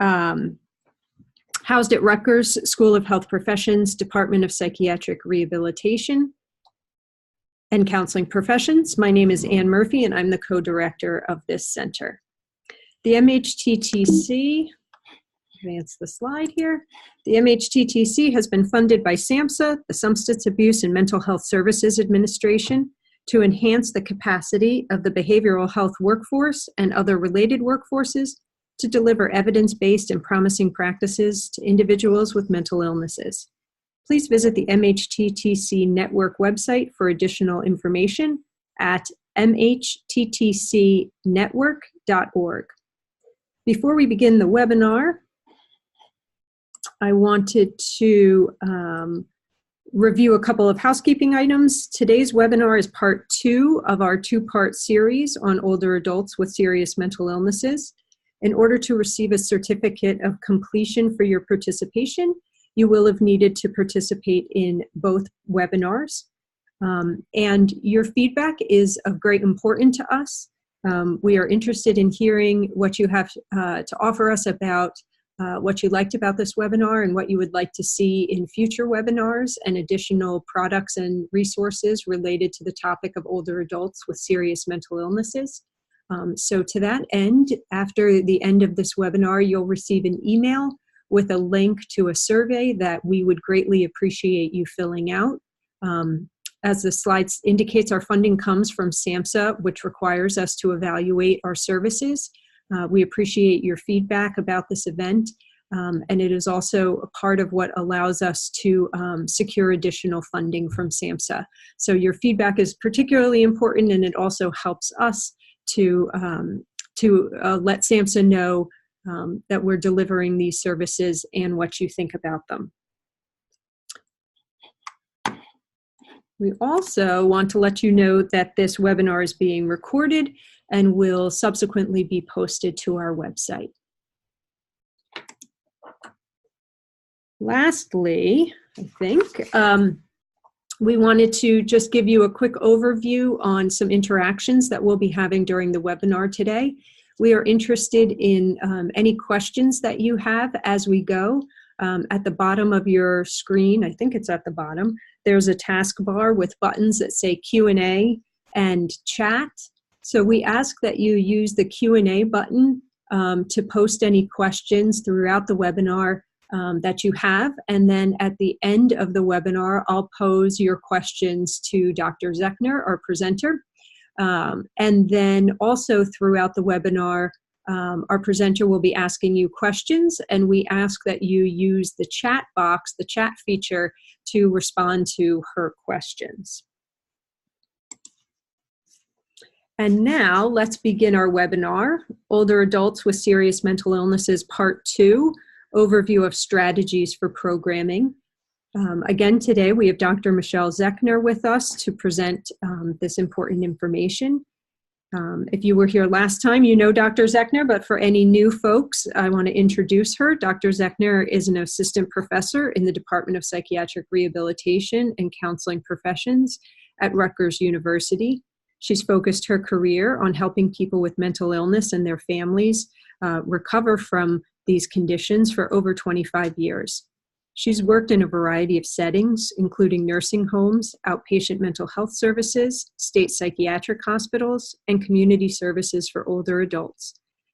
Housed at Rutgers School of Health Professions, Department of Psychiatric Rehabilitation and Counseling Professions. My name is Ann Murphy, and I'm the co-director of this center. The MHTTC, advance the slide here. The MHTTC has been funded by SAMHSA, the Substance Abuse and Mental Health Services Administration, to enhance the capacity of the behavioral health workforce and other related workforces to deliver evidence-based and promising practices to individuals with mental illnesses. Please visit the MHTTC Network website for additional information at mhttcnetwork.org. Before we begin the webinar, I wanted to review a couple of housekeeping items. Today's webinar is part 2 of our 2-part series on older adults with serious mental illnesses. In order to receive a certificate of completion for your participation, you will have needed to participate in both webinars. And your feedback is of great importance to us. We are interested in hearing what you have to offer us about what you liked about this webinar and what you would like to see in future webinars and additional products and resources related to the topic of older adults with serious mental illnesses. So to that end, after the end of this webinar, you'll receive an email with a link to a survey that we would greatly appreciate you filling out. As the slides indicates, our funding comes from SAMHSA, which requires us to evaluate our services. We appreciate your feedback about this event, and it is also a part of what allows us to secure additional funding from SAMHSA. So your feedback is particularly important, and it also helps us to let SAMHSA know that we're delivering these services and what you think about them. We also want to let you know that this webinar is being recorded and will subsequently be posted to our website. Lastly, I think, we wanted to just give you a quick overview on some interactions that we'll be having during the webinar today. We are interested in any questions that you have as we go. At the bottom of your screen, I think it's at the bottom, there's a taskbar with buttons that say Q&A and chat. So we ask that you use the Q&A button to post any questions throughout the webinar that you have, and then at the end of the webinar, I'll pose your questions to Dr. Zechner, our presenter. And then also throughout the webinar, our presenter will be asking you questions, and we ask that you use the chat box, the chat feature, to respond to her questions. And now let's begin our webinar, Older Adults with Serious Mental Illnesses, Part 2, Overview of Strategies for Programming. Again, today we have Dr. Michelle Zechner with us to present this important information. If you were here last time, you know Dr. Zechner, but for any new folks, I want to introduce her. Dr. Zechner is an assistant professor in the Department of Psychiatric Rehabilitation and Counseling Professions at Rutgers University. She's focused her career on helping people with mental illness and their families recover from these conditions for over 25 years. She's worked in a variety of settings, including nursing homes, outpatient mental health services, state psychiatric hospitals, and community services for older adults.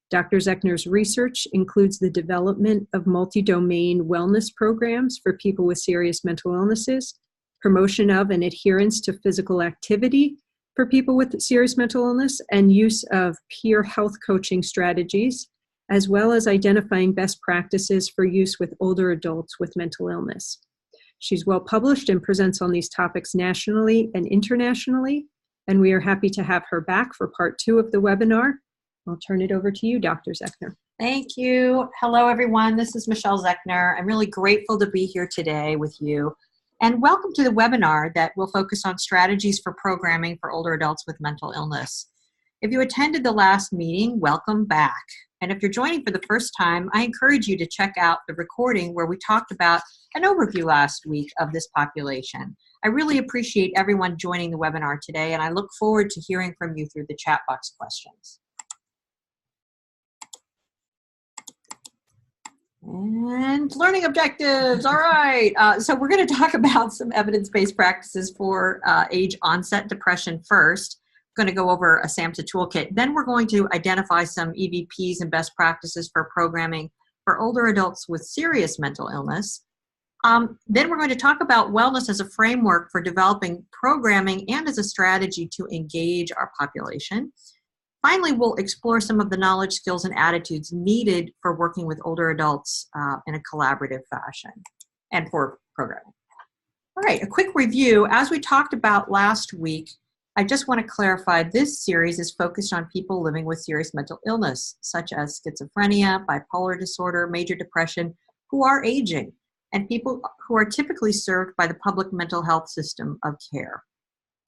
Dr. Zechner's research includes the development of multi-domain wellness programs for people with serious mental illnesses, promotion of and adherence to physical activity for people with serious mental illness, and use of peer health coaching strategies, as well as identifying best practices for use with older adults with mental illness. She's well published and presents on these topics nationally and internationally, and we are happy to have her back for part 2 of the webinar. I'll turn it over to you, Dr. Zechner. Thank you. Hello, everyone. This is Michelle Zechner. I'm really grateful to be here today with you. And welcome to the webinar that will focus on strategies for programming for older adults with mental illness. If you attended the last meeting, welcome back. And if you're joining for the first time, I encourage you to check out the recording where we talked about an overview last week of this population. I really appreciate everyone joining the webinar today, and I look forward to hearing from you through the chat box questions. And learning objectives. All right. So we're going to talk about some evidence-based practices for age onset depression first. I'm going to go over a SAMHSA toolkit. Then we're going to identify some EVPs and best practices for programming for older adults with serious mental illness. Then we're going to talk about wellness as a framework for developing programming and as a strategy to engage our population. Finally, we'll explore some of the knowledge, skills, and attitudes needed for working with older adults in a collaborative fashion and for programming. All right, a quick review. As we talked about last week, I just want to clarify this series is focused on people living with serious mental illness, such as schizophrenia, bipolar disorder, major depression, who are aging, and people who are typically served by the public mental health system of care.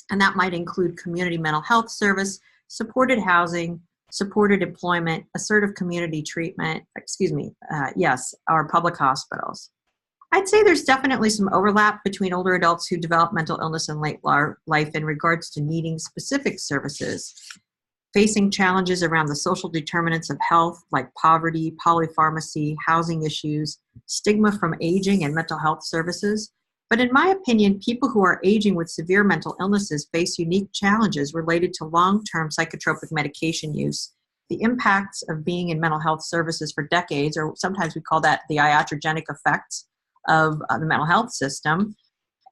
And that might include community mental health service, supported housing, supported employment, assertive community treatment, our public hospitals. I'd say there's definitely some overlap between older adults who develop mental illness in late life in regards to needing specific services, facing challenges around the social determinants of health like poverty, polypharmacy, housing issues, stigma from aging and mental health services. But in my opinion, people who are aging with severe mental illnesses face unique challenges related to long-term psychotropic medication use, the impacts of being in mental health services for decades, or sometimes we call that the iatrogenic effects of the mental health system,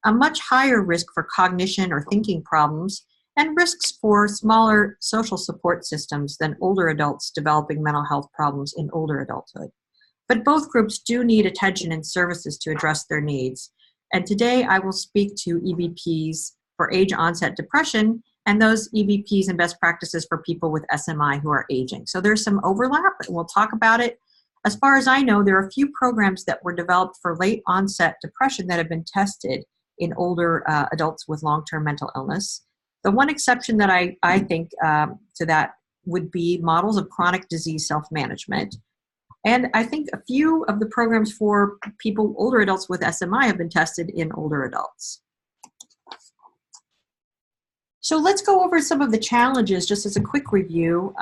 a much higher risk for cognition or thinking problems, and risks for smaller social support systems than older adults developing mental health problems in older adulthood. But both groups do need attention and services to address their needs. And today I will speak to EVPs for age onset depression and those EVPs and best practices for people with SMI who are aging. So there's some overlap and we'll talk about it. As far as I know, there are a few programs that were developed for late onset depression that have been tested in older adults with long-term mental illness. The one exception that I think to that would be models of chronic disease self-management. And I think a few of the programs for people, older adults with SMI, have been tested in older adults. So let's go over some of the challenges, just as a quick review.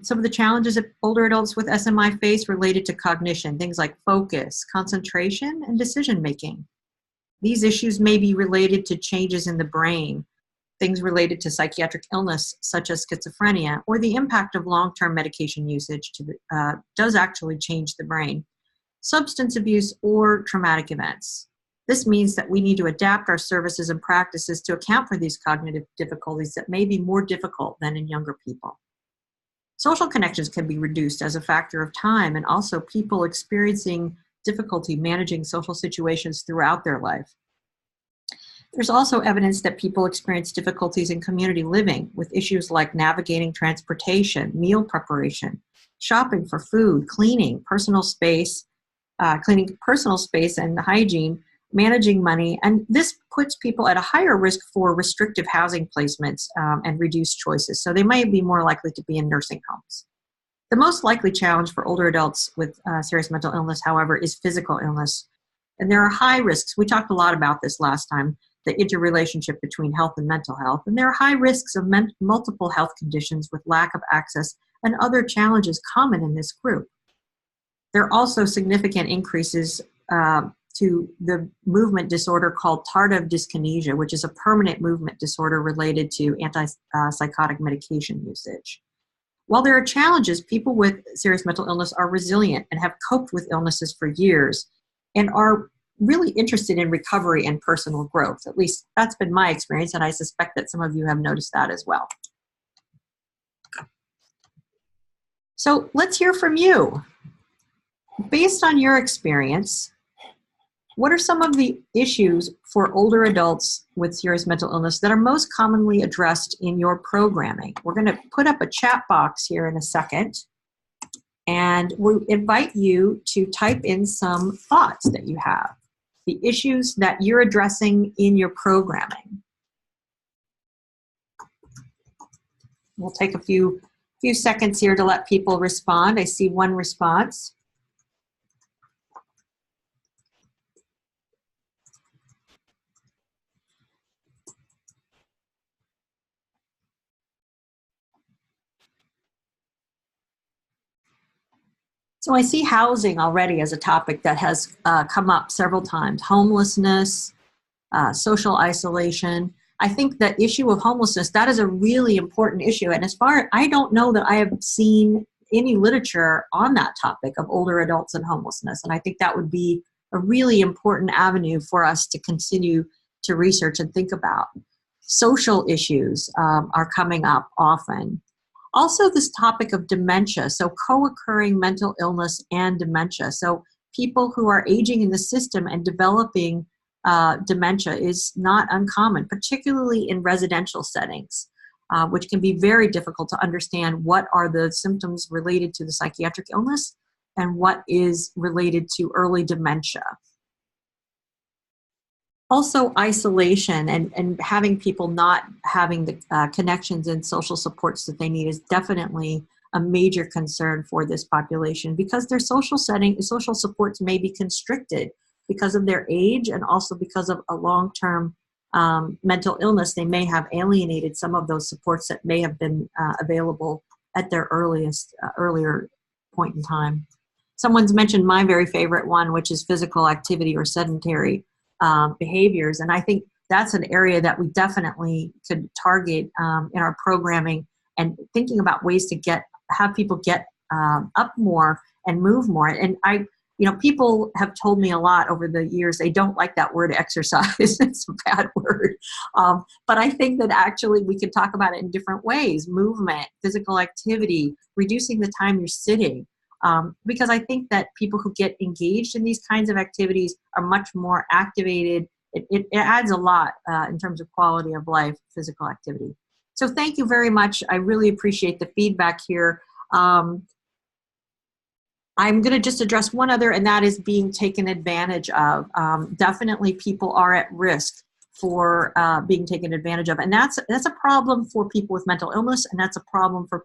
Some of the challenges that older adults with SMI face related to cognition, things like focus, concentration, and decision-making. These issues may be related to changes in the brain, things related to psychiatric illness such as schizophrenia, or the impact of long-term medication usage does actually change the brain, substance abuse, or traumatic events. This means that we need to adapt our services and practices to account for these cognitive difficulties that may be more difficult than in younger people. Social connections can be reduced as a factor of time, and also people experiencing difficulty managing social situations throughout their life. There's also evidence that people experience difficulties in community living with issues like navigating transportation, meal preparation, shopping for food, cleaning personal space and hygiene, managing money, and this puts people at a higher risk for restrictive housing placements and reduced choices. So they might be more likely to be in nursing homes. The most likely challenge for older adults with serious mental illness, however, is physical illness. And there are high risks. We talked a lot about this last time, the interrelationship between health and mental health. And there are high risks of multiple health conditions with lack of access and other challenges common in this group. There are also significant increases to the movement disorder called tardive dyskinesia, which is a permanent movement disorder related to antipsychotic medication usage. While there are challenges, people with serious mental illness are resilient and have coped with illnesses for years and are really interested in recovery and personal growth. At least that's been my experience, and I suspect that some of you have noticed that as well. So let's hear from you. Based on your experience, what are some of the issues for older adults with serious mental illness that are most commonly addressed in your programming? We're going to put up a chat box here in a second, and we invite you to type in some thoughts that you have, the issues that you're addressing in your programming. We'll take a few seconds here to let people respond. I see one response. So I see housing already as a topic that has come up several times. Homelessness, social isolation. I think the issue of homelessness, that is a really important issue. And I don't know that I have seen any literature on that topic of older adults and homelessness. And I think that would be a really important avenue for us to continue to research and think about. Social issues are coming up often. Also, this topic of dementia, so co-occurring mental illness and dementia. So people who are aging in the system and developing dementia is not uncommon, particularly in residential settings, which can be very difficult to understand what are the symptoms related to the psychiatric illness and what is related to early dementia. Also, isolation and having people not having the connections and social supports that they need is definitely a major concern for this population, because their social supports may be constricted because of their age and also because of a long-term mental illness. They may have alienated some of those supports that may have been available at their earlier point in time. Someone's mentioned my very favorite one, which is physical activity or sedentary behaviors. And I think that's an area that we definitely could target in our programming, and thinking about ways to have people get up more and move more. And people have told me a lot over the years, they don't like that word exercise. It's a bad word. But I think that actually we could talk about it in different ways: movement, physical activity, reducing the time you're sitting. Because I think that people who get engaged in these kinds of activities are much more activated. It adds a lot in terms of quality of life, physical activity. So thank you very much. I really appreciate the feedback here. I'm going to just address one other, and that is being taken advantage of. Definitely people are at risk for being taken advantage of. And that's a problem for people with mental illness, and that's a problem for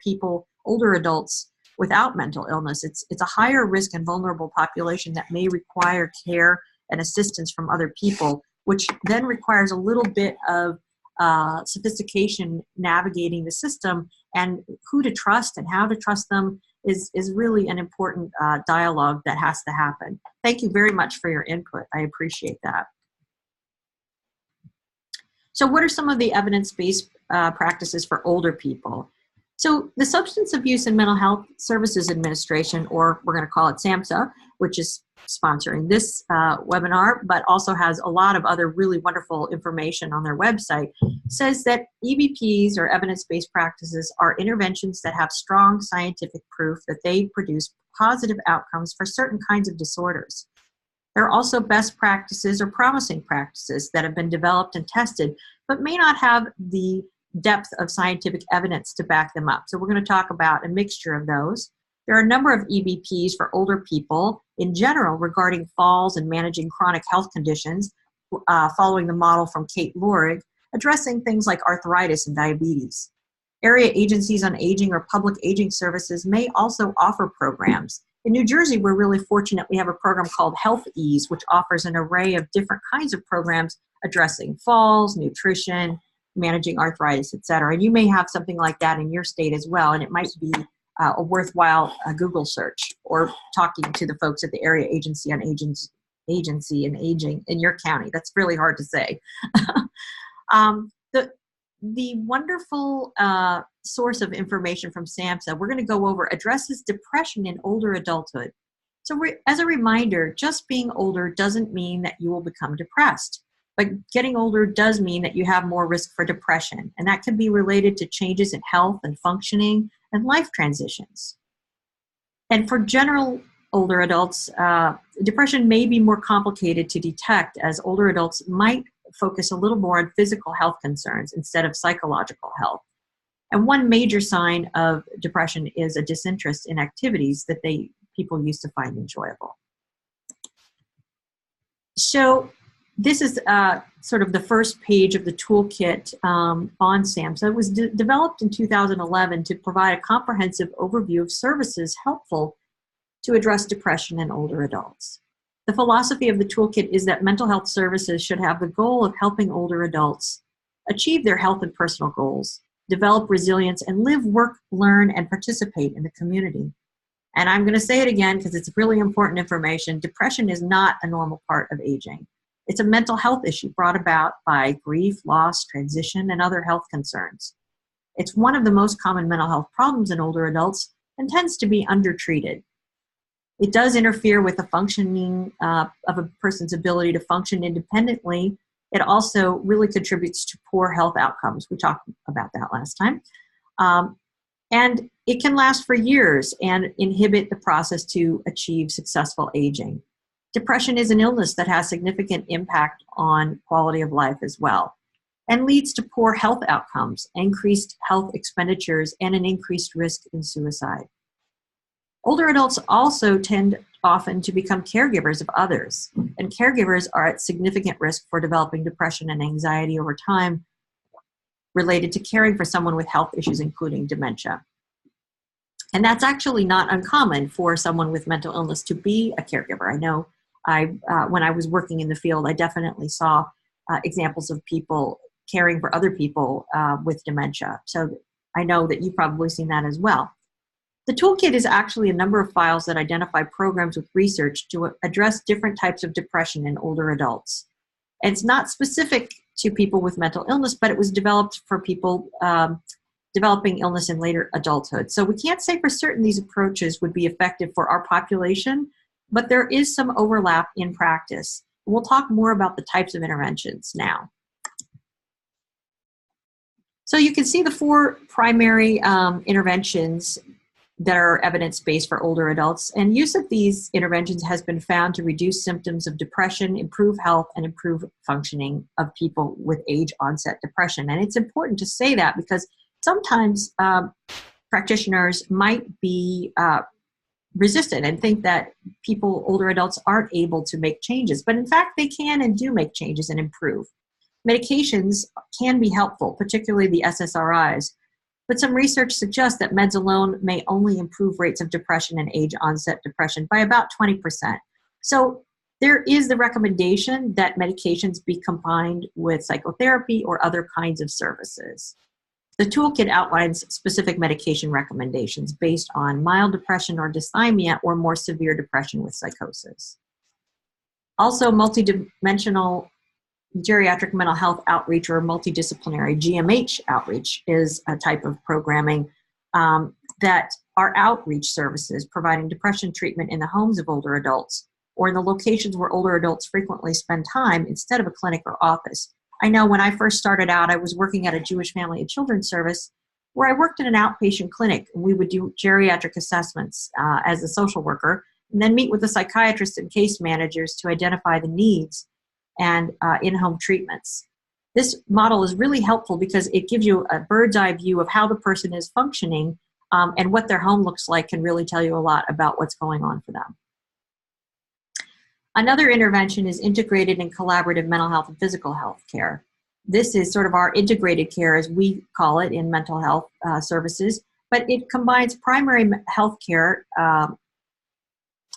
older adults without mental illness. It's a higher risk and vulnerable population that may require care and assistance from other people, which then requires a little bit of sophistication navigating the system, and who to trust and how to trust them is really an important dialogue that has to happen. Thank you very much for your input. I appreciate that. So what are some of the evidence-based practices for older people? So the Substance Abuse and Mental Health Services Administration, or we're going to call it SAMHSA, which is sponsoring this webinar, but also has a lot of other really wonderful information on their website, says that EBPs, or evidence-based practices, are interventions that have strong scientific proof that they produce positive outcomes for certain kinds of disorders. There are also best practices or promising practices that have been developed and tested, but may not have the depth of scientific evidence to back them up. So we're going to talk about a mixture of those. There are a number of EBPs for older people in general regarding falls and managing chronic health conditions, following the model from Kate Lorig, addressing things like arthritis and diabetes. Area agencies on aging or public aging services may also offer programs. In New Jersey, we're really fortunate. We have a program called Health Ease, which offers an array of different kinds of programs addressing falls, nutrition, managing arthritis, et cetera. And you may have something like that in your state as well, and it might be a worthwhile Google search, or talking to the folks at the Area Agency on Agency and Aging in your county. That's really hard to say. The wonderful source of information from SAMHSA we're going to go over addresses depression in older adulthood. So as a reminder, just being older doesn't mean that you will become depressed. But getting older does mean that you have more risk for depression, and that can be related to changes in health and functioning and life transitions. And for general older adults, depression may be more complicated to detect, as older adults might focus a little more on physical health concerns instead of psychological health. And one major sign of depression is a disinterest in activities that people used to find enjoyable. So this is sort of the first page of the toolkit on SAMHSA. It was developed in 2011 to provide a comprehensive overview of services helpful to address depression in older adults. The philosophy of the toolkit is that mental health services should have the goal of helping older adults achieve their health and personal goals, develop resilience, and live, work, learn, and participate in the community. And I'm going to say it again because it's really important information. Depression is not a normal part of aging. It's a mental health issue brought about by grief, loss, transition, and other health concerns. It's one of the most common mental health problems in older adults and tends to be undertreated. It does interfere with the functioning of a person's ability to function independently. It also really contributes to poor health outcomes. We talked about that last time. And it can last for years and inhibit the process to achieve successful aging. Depression is an illness that has significant impact on quality of life as well, and leads to poor health outcomes, increased health expenditures, and an increased risk in suicide. Older adults also tend often to become caregivers of others, and caregivers are at significant risk for developing depression and anxiety over time related to caring for someone with health issues, including dementia. And that's actually not uncommon for someone with mental illness to be a caregiver. I know when I was working in the field, I definitely saw examples of people caring for other people with dementia. So I know that you've probably seen that as well. The toolkit is actually a number of files that identify programs with research to address different types of depression in older adults. And it's not specific to people with mental illness, but it was developed for people developing illness in later adulthood. So we can't say for certain these approaches would be effective for our population, but there is some overlap in practice. We'll talk more about the types of interventions now. So you can see the four primary interventions that are evidence-based for older adults, and use of these interventions has been found to reduce symptoms of depression, improve health, and improve functioning of people with age-onset depression. And it's important to say that because sometimes practitioners might be resistant and think that older adults aren't able to make changes, but in fact they can and do make changes and improve. Medications can be helpful, particularly the SSRIs, but some research suggests that meds alone may only improve rates of depression and age-onset depression by about 20%. So there is the recommendation that medications be combined with psychotherapy or other kinds of services. The toolkit outlines specific medication recommendations based on mild depression or dysthymia or more severe depression with psychosis. Also, multidimensional geriatric mental health outreach or multidisciplinary GMH outreach is a type of programming that are outreach services providing depression treatment in the homes of older adults or in the locations where older adults frequently spend time instead of a clinic or office. I know when I first started out, I was working at a Jewish Family and Children's Service where I worked in an outpatient clinic, and we would do geriatric assessments as a social worker and then meet with the psychiatrists and case managers to identify the needs and in-home treatments. This model is really helpful because it gives you a bird's eye view of how the person is functioning, and what their home looks like can really tell you a lot about what's going on for them. Another intervention is integrated and collaborative mental health and physical health care. This is sort of our integrated care, as we call it in mental health services, but it combines primary health care.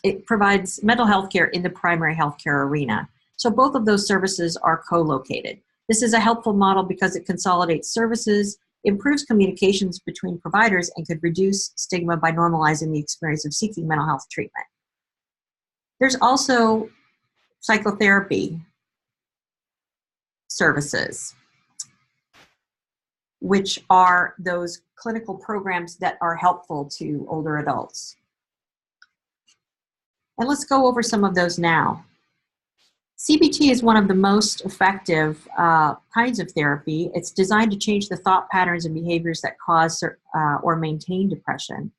It provides mental health care in the primary health care arena. So both of those services are co-located. This is a helpful model because it consolidates services, improves communications between providers, and could reduce stigma by normalizing the experience of seeking mental health treatment. There's also psychotherapy services, which are those clinical programs that are helpful to older adults. And let's go over some of those now. CBT is one of the most effective kinds of therapy. It's designed to change the thought patterns and behaviors that cause or maintain depression.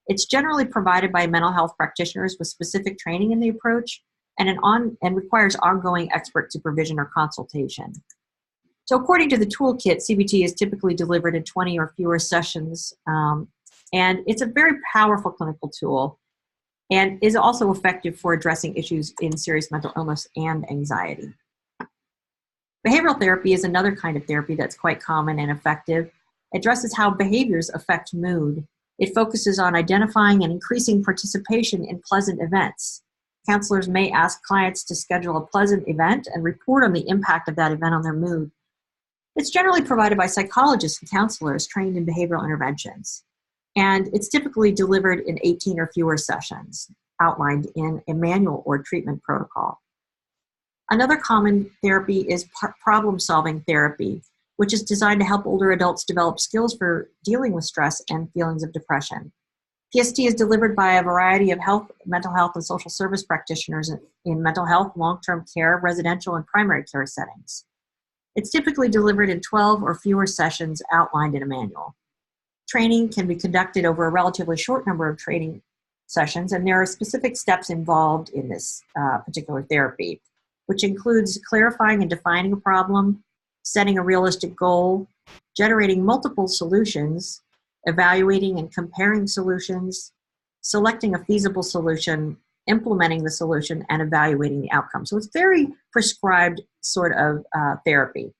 It's generally provided by mental health practitioners with specific training in the approach and requires ongoing expert supervision or consultation. So according to the toolkit, CBT is typically delivered in 20 or fewer sessions, and it's a very powerful clinical tool and is also effective for addressing issues in serious mental illness and anxiety. Behavioral therapy is another kind of therapy that's quite common and effective. It addresses how behaviors affect mood. It focuses on identifying and increasing participation in pleasant events. Counselors may ask clients to schedule a pleasant event and report on the impact of that event on their mood. It's generally provided by psychologists and counselors trained in behavioral interventions. And it's typically delivered in 18 or fewer sessions, outlined in a manual or treatment protocol. Another common therapy is problem-solving therapy, which is designed to help older adults develop skills for dealing with stress and feelings of depression. PST is delivered by a variety of mental health, and social service practitioners in mental health, long-term care, residential, and primary care settings. It's typically delivered in 12 or fewer sessions outlined in a manual. Training can be conducted over a relatively short number of training sessions, and there are specific steps involved in this particular therapy, which includes clarifying and defining a problem, setting a realistic goal, generating multiple solutions, evaluating and comparing solutions, selecting a feasible solution, implementing the solution, and evaluating the outcome. So it's very prescribed sort of therapy.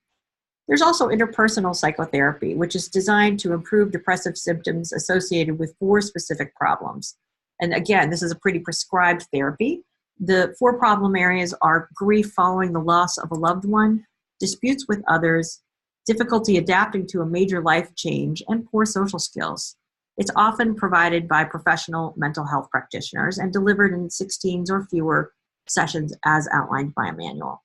There's also interpersonal psychotherapy, which is designed to improve depressive symptoms associated with 4 specific problems. And again, this is a pretty prescribed therapy. The 4 problem areas are grief following the loss of a loved one, disputes with others, difficulty adapting to a major life change, and poor social skills. It's often provided by professional mental health practitioners and delivered in 16 or fewer sessions as outlined by a manual.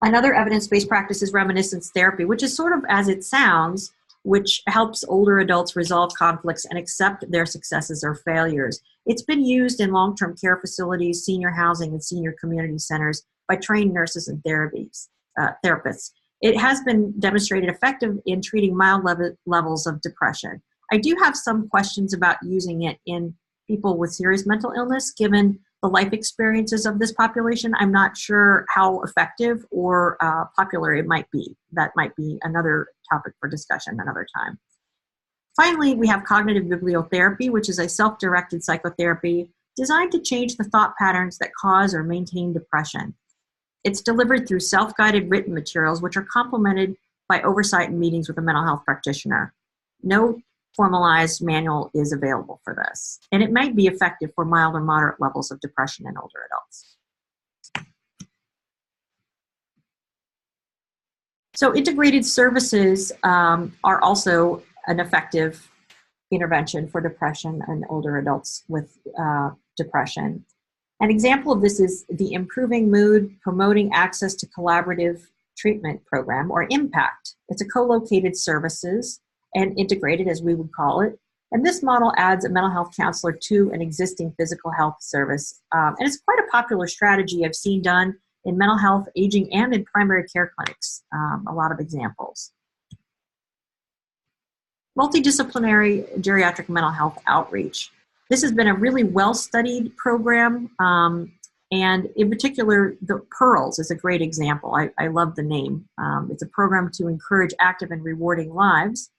Another evidence-based practice is reminiscence therapy, which is sort of as it sounds, which helps older adults resolve conflicts and accept their successes or failures. It's been used in long-term care facilities, senior housing, and senior community centers by trained nurses and therapists. It has been demonstrated effective in treating mild levels of depression. I do have some questions about using it in people with serious mental illness, given the life experiences of this population. I'm not sure how effective or popular it might be. That might be another topic for discussion another time. Finally, we have cognitive bibliotherapy, which is a self-directed psychotherapy designed to change the thought patterns that cause or maintain depression. It's delivered through self-guided written materials, which are complemented by oversight and meetings with a mental health practitioner. No formalized manual is available for this, and it might be effective for mild or moderate levels of depression in older adults. So integrated services are also an effective intervention for depression in older adults with depression. An example of this is the Improving Mood, Promoting Access to Collaborative Treatment Program, or IMPACT. It's a co-located services and integrated, as we would call it. And this model adds a mental health counselor to an existing physical health service. And it's quite a popular strategy I've seen done in mental health, aging, and in primary care clinics. A lot of examples. Multidisciplinary geriatric mental health outreach. This has been a really well-studied program, and in particular, the PEARLS is a great example. I love the name. It's a program to encourage active and rewarding lives.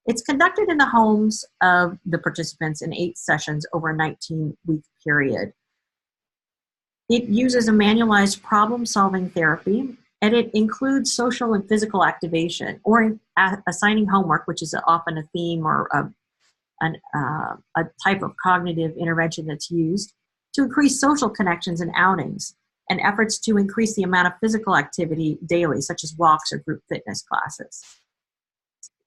It's conducted in the homes of the participants in 8 sessions over a 19-week period. It uses a manualized problem-solving therapy, and it includes social and physical activation, or assigning homework, which is often a theme or a type of cognitive intervention that's used to increase social connections and outings, and efforts to increase the amount of physical activity daily, such as walks or group fitness classes.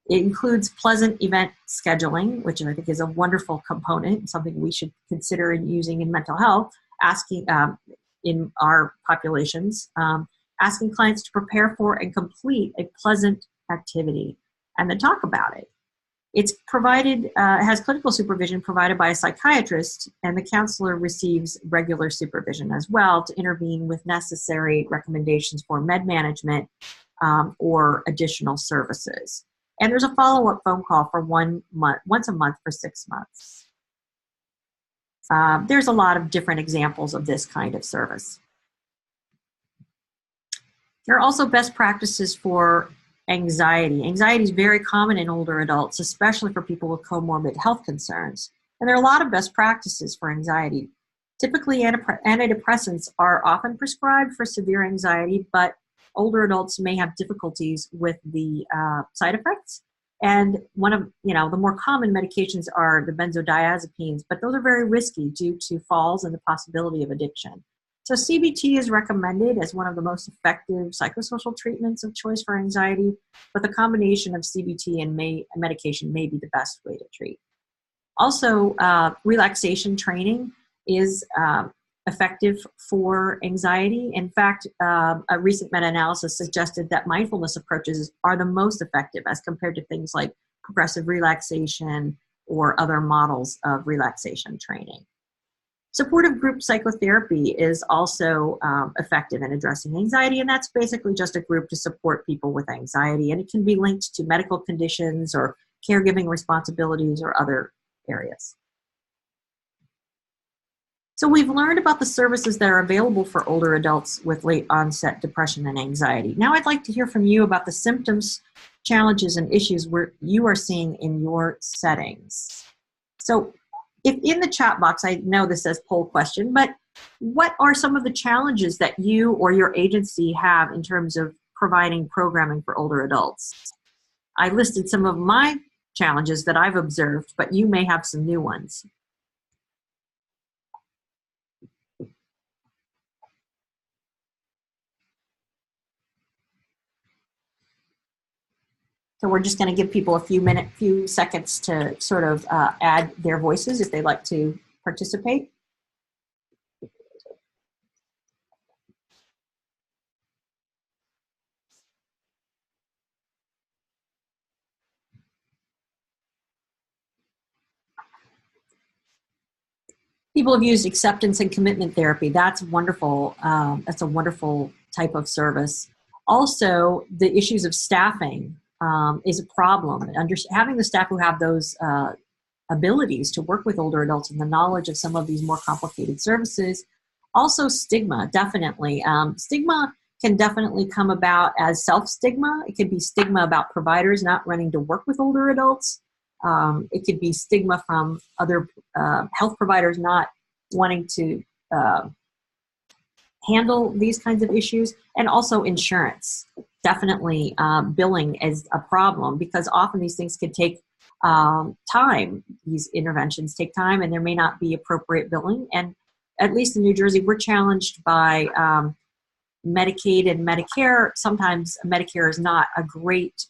It includes pleasant event scheduling, which I think is a wonderful component, something we should consider in using in mental health, asking in our populations, asking clients to prepare for and complete a pleasant activity and then talk about it. It's provided, has clinical supervision provided by a psychiatrist, and the counselor receives regular supervision as well to intervene with necessary recommendations for med management or additional services. And there's a follow-up phone call for 1 month, once a month for 6 months. There's a lot of different examples of this kind of service. There are also best practices for anxiety. Anxiety is very common in older adults, especially for people with comorbid health concerns. And there are a lot of best practices for anxiety. Typically, antidepressants are often prescribed for severe anxiety, but older adults may have difficulties with the side effects. And one of the more common medications are the benzodiazepines, but those are very risky due to falls and the possibility of addiction. So CBT is recommended as one of the most effective psychosocial treatments of choice for anxiety, but the combination of CBT and medication may be the best way to treat. Also, relaxation training is effective for anxiety. In fact, a recent meta-analysis suggested that mindfulness approaches are the most effective as compared to things like progressive relaxation or other models of relaxation training. Supportive group psychotherapy is also effective in addressing anxiety, and that's basically just a group to support people with anxiety, and it can be linked to medical conditions or caregiving responsibilities or other areas. So we've learned about the services that are available for older adults with late onset depression and anxiety. Now I'd like to hear from you about the symptoms, challenges, and issues where you are seeing in your settings. So if in the chat box, I know this says poll question, but what are some of the challenges that you or your agency have in terms of providing programming for older adults? I listed some of my challenges that I've observed, but you may have some new ones. So we're just going to give people a few seconds to sort of add their voices if they'd like to participate. People have used acceptance and commitment therapy. That's wonderful. That's a wonderful type of service. Also, the issues of staffing is a problem. Having the staff who have those abilities to work with older adults and the knowledge of some of these more complicated services. Also, stigma, definitely. Stigma can definitely come about as self-stigma. It could be stigma about providers not wanting to work with older adults. It could be stigma from other health providers not wanting to handle these kinds of issues, and also insurance. Definitely billing is a problem because often these things could take time. These interventions take time and there may not be appropriate billing. And at least in New Jersey, we're challenged by Medicaid and Medicare. Sometimes Medicare is not a great,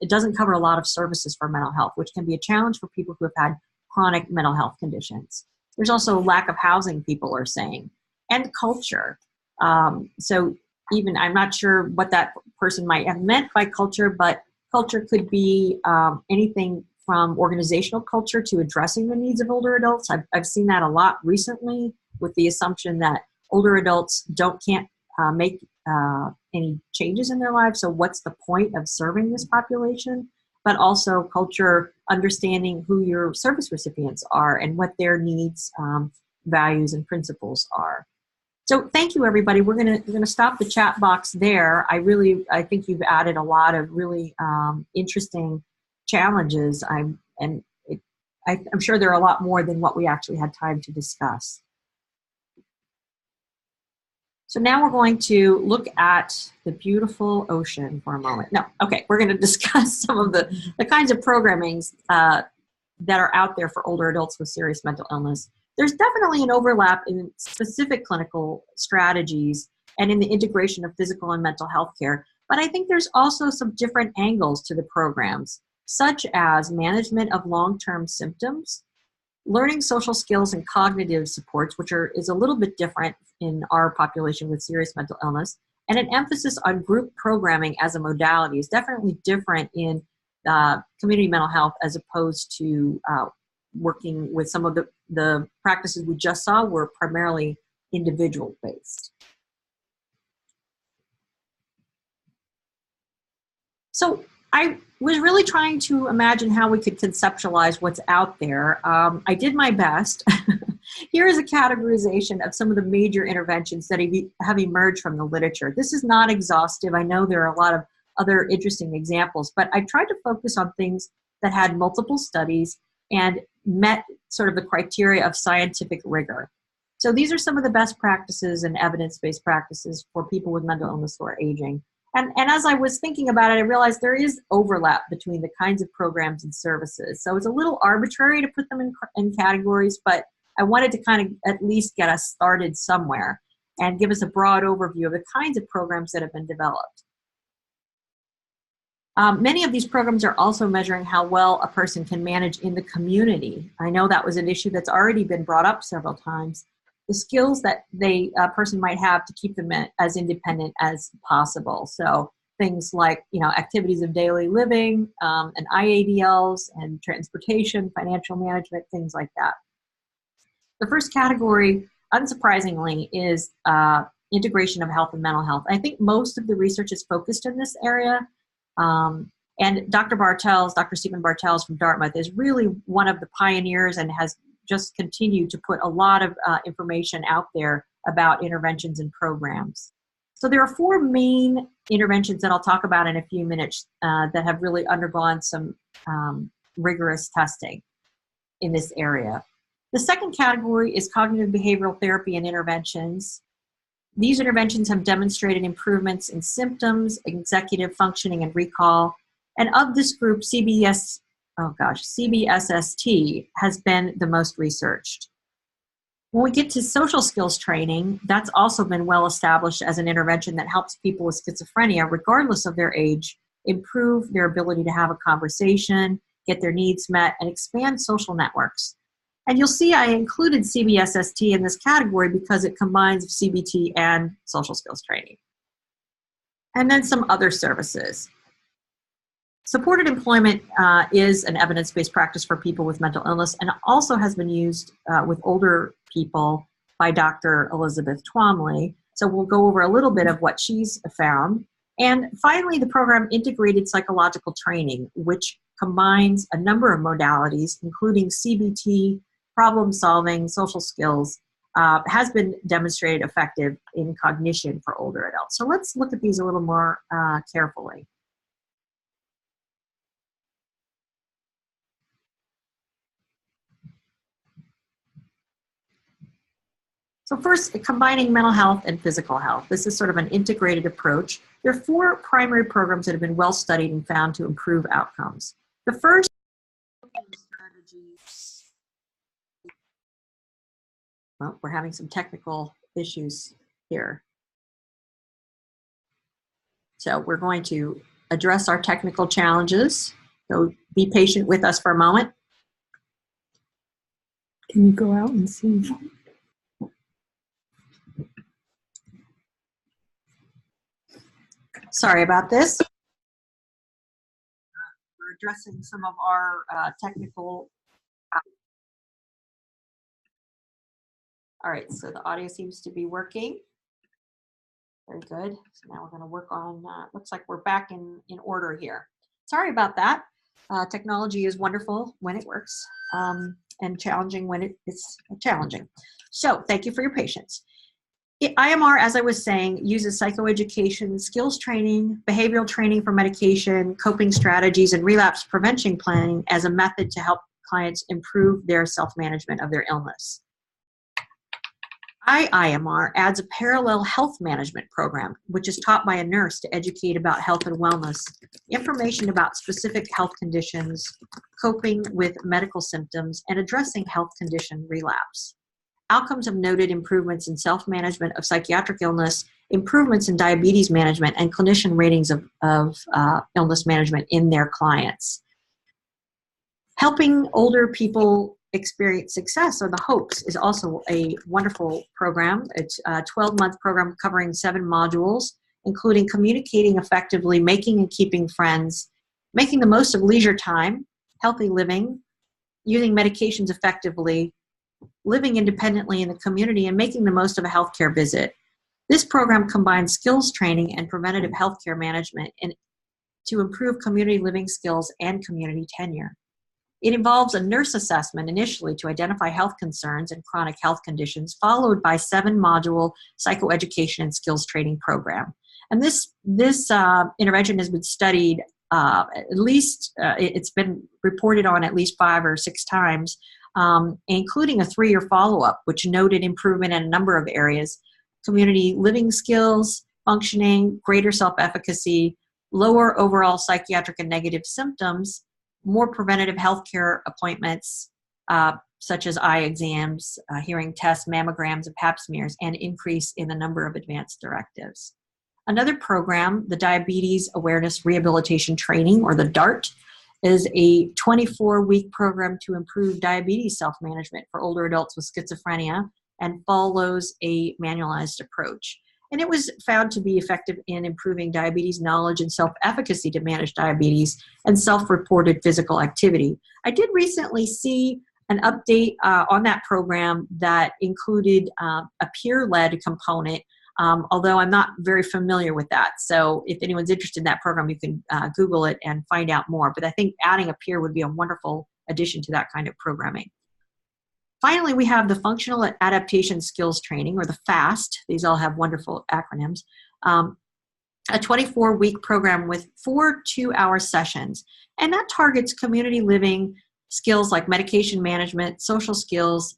it doesn't cover a lot of services for mental health, which can be a challenge for people who have had chronic mental health conditions. There's also lack of housing, people are saying, and culture. So even, I'm not sure what that person might have meant by culture, but culture could be anything from organizational culture to addressing the needs of older adults. I've seen that a lot recently with the assumption that older adults can't make any changes in their lives. So what's the point of serving this population? But also culture, understanding who your service recipients are and what their needs, values, and principles are. So thank you, everybody. We're gonna stop the chat box there. I think you've added a lot of really interesting challenges. I'm sure there are a lot more than what we actually had time to discuss. So now we're going to look at the beautiful ocean for a moment. No, okay, we're going to discuss some of the kinds of programmings that are out there for older adults with serious mental illness. There's definitely an overlap in specific clinical strategies and in the integration of physical and mental health care, but I think there's also some different angles to the programs, such as management of long-term symptoms, learning social skills and cognitive supports, which is a little bit different in our population with serious mental illness, and an emphasis on group programming as a modality is definitely different in community mental health as opposed to working with some of the practices we just saw were primarily individual based. So I was really trying to imagine how we could conceptualize what's out there. I did my best. Here is a categorization of some of the major interventions that have emerged from the literature. This is not exhaustive. I know there are a lot of other interesting examples, but I tried to focus on things that had multiple studies and met sort of the criteria of scientific rigor. So these are some of the best practices and evidence-based practices for people with mental illness who are aging. And as I was thinking about it, I realized there is overlap between the kinds of programs and services. So it's a little arbitrary to put them in categories, but I wanted to kind of at least get us started somewhere. and give us a broad overview of the kinds of programs that have been developed. Many of these programs are also measuring how well a person can manage in the community. I know that was an issue that's already been brought up several times. The skills that a person might have to keep them as independent as possible. So things like, activities of daily living, and IADLs, and transportation, financial management, things like that. The first category, unsurprisingly, is integration of health and mental health. I think most of the research is focused in this area. And Dr. Stephen Bartels from Dartmouth is really one of the pioneers and has just continued to put a lot of information out there about interventions and programs. So there are 4 main interventions that I'll talk about in a few minutes that have really undergone some rigorous testing in this area. The second category is cognitive behavioral therapy and interventions. These interventions have demonstrated improvements in symptoms, executive functioning, and recall. And of this group, CBSST has been the most researched. When we get to social skills training, that's also been well established as an intervention that helps people with schizophrenia, regardless of their age, improve their ability to have a conversation, get their needs met, and expand social networks. And you'll see I included CBSST in this category because it combines CBT and social skills training. And then some other services. Supported employment is an evidence-based practice for people with mental illness and also has been used with older people by Dr. Elizabeth Twomley. So we'll go over a little bit of what she's found. And finally, the program Integrated Psychological Training, which combines a number of modalities, including CBT, problem solving, social skills, has been demonstrated effective in cognition for older adults. So let's look at these a little more carefully. So first, combining mental health and physical health. This is sort of an integrated approach. There are 4 primary programs that have been well studied and found to improve outcomes. The first strategies. Well, we're having some technical issues here. So we're going to address our technical challenges. So be patient with us for a moment. Can you go out and see? Sorry about this. We're addressing some of our technical. All right, so the audio seems to be working. Very good. So now we're going to work on, looks like we're back in order here. Sorry about that. Technology is wonderful when it works and challenging when it's challenging. So thank you for your patience. IMR, as I was saying, uses psychoeducation, skills training, behavioral training for medication, coping strategies, and relapse prevention planning as a method to help clients improve their self-management of their illness. IMR adds a parallel health management program, which is taught by a nurse to educate about health and wellness, information about specific health conditions, coping with medical symptoms, and addressing health condition relapse. Outcomes have noted improvements in self-management of psychiatric illness, improvements in diabetes management, and clinician ratings of illness management in their clients. Helping older people experience success, or the HOPES, is also a wonderful program. It's a 12-month program covering 7 modules, including communicating effectively, making and keeping friends, making the most of leisure time, healthy living, using medications effectively, living independently in the community, and making the most of a healthcare visit. This program combines skills training and preventative healthcare management to improve community living skills and community tenure. It involves a nurse assessment initially to identify health concerns and chronic health conditions, followed by 7-module psychoeducation and skills training program. And this intervention has been studied it's been reported on at least 5 or 6 times, including a 3-year follow-up, which noted improvement in a number of areas: community living skills, functioning, greater self-efficacy, lower overall psychiatric and negative symptoms, more preventative healthcare appointments, such as eye exams, hearing tests, mammograms, and pap smears, and increase in the number of advanced directives. Another program, the Diabetes Awareness Rehabilitation Training, or the DART, is a 24-week program to improve diabetes self-management for older adults with schizophrenia and follows a manualized approach. And it was found to be effective in improving diabetes knowledge and self-efficacy to manage diabetes and self-reported physical activity. I did recently see an update on that program that included a peer-led component, although I'm not very familiar with that. So if anyone's interested in that program, you can Google it and find out more. But I think adding a peer would be a wonderful addition to that kind of programming. Finally, we have the Functional Adaptation Skills Training, or the FAST. These all have wonderful acronyms. A 24-week program with 4 two-hour sessions. And that targets community living skills like medication management, social skills,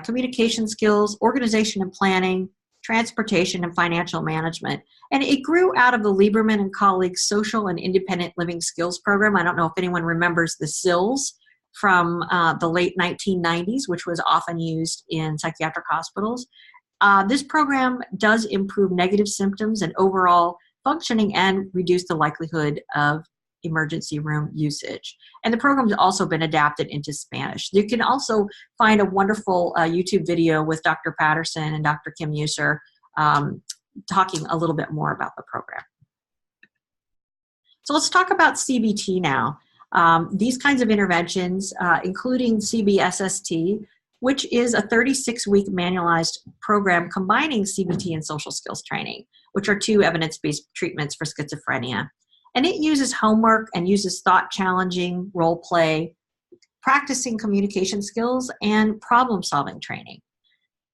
communication skills, organization and planning, transportation, and financial management. And it grew out of the Lieberman and colleagues Social and Independent Living Skills Program. I don't know if anyone remembers the SILS from the late 1990s, which was often used in psychiatric hospitals. This program does improve negative symptoms and overall functioning and reduce the likelihood of emergency room usage. And the program has also been adapted into Spanish. You can also find a wonderful YouTube video with Dr. Patterson and Dr. Kim User talking a little bit more about the program. So let's talk about CBT now. These kinds of interventions, including CBSST, which is a 36-week manualized program combining CBT and social skills training, which are 2 evidence-based treatments for schizophrenia. And it uses homework and uses thought-challenging role play, practicing communication skills, and problem-solving training.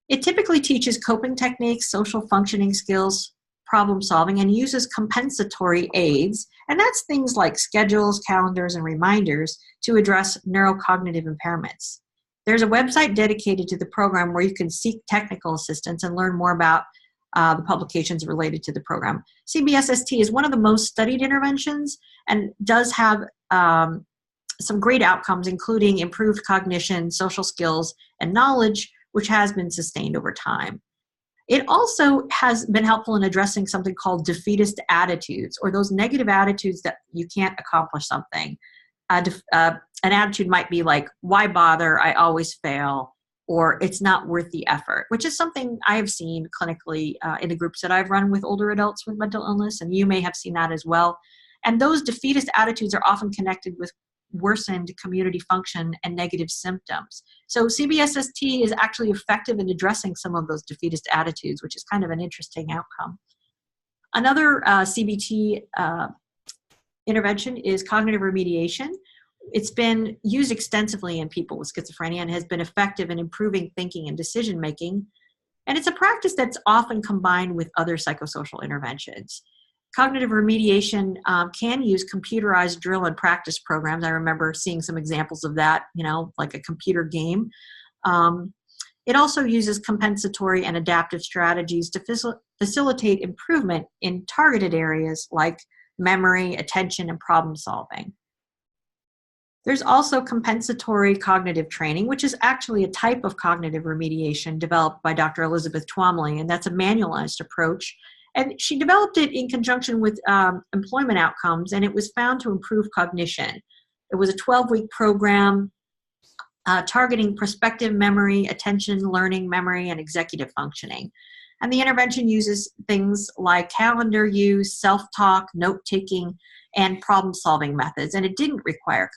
It typically teaches coping techniques, social functioning skills, problem solving, and uses compensatory aids, and that's things like schedules, calendars, and reminders to address neurocognitive impairments. There's a website dedicated to the program where you can seek technical assistance and learn more about the publications related to the program. CBSST is one of the most studied interventions and does have some great outcomes, including improved cognition, social skills, and knowledge, which has been sustained over time. It also has been helpful in addressing something called defeatist attitudes, or those negative attitudes that you can't accomplish something. An attitude might be like, why bother, I always fail, or it's not worth the effort, which is something I have seen clinically in the groups that I've run with older adults with mental illness, and you may have seen that as well. And those defeatist attitudes are often connected with worsened community function and negative symptoms. So CBSST is actually effective in addressing some of those defeatist attitudes, which is kind of an interesting outcome. Another CBT intervention is cognitive remediation. It's been used extensively in people with schizophrenia and has been effective in improving thinking and decision making. And it's a practice that's often combined with other psychosocial interventions. Cognitive remediation can use computerized drill and practice programs. I remember seeing some examples of that, like a computer game. It also uses compensatory and adaptive strategies to facilitate improvement in targeted areas like memory, attention, and problem solving. There's also compensatory cognitive training, which is actually a type of cognitive remediation developed by Dr. Elizabeth Twomley, and that's a manualized approach. And she developed it in conjunction with employment outcomes, and it was found to improve cognition. It was a 12-week program targeting prospective memory, attention, learning, memory, and executive functioning. And the intervention uses things like calendar use, self-talk, note-taking, and problem-solving methods, and it didn't require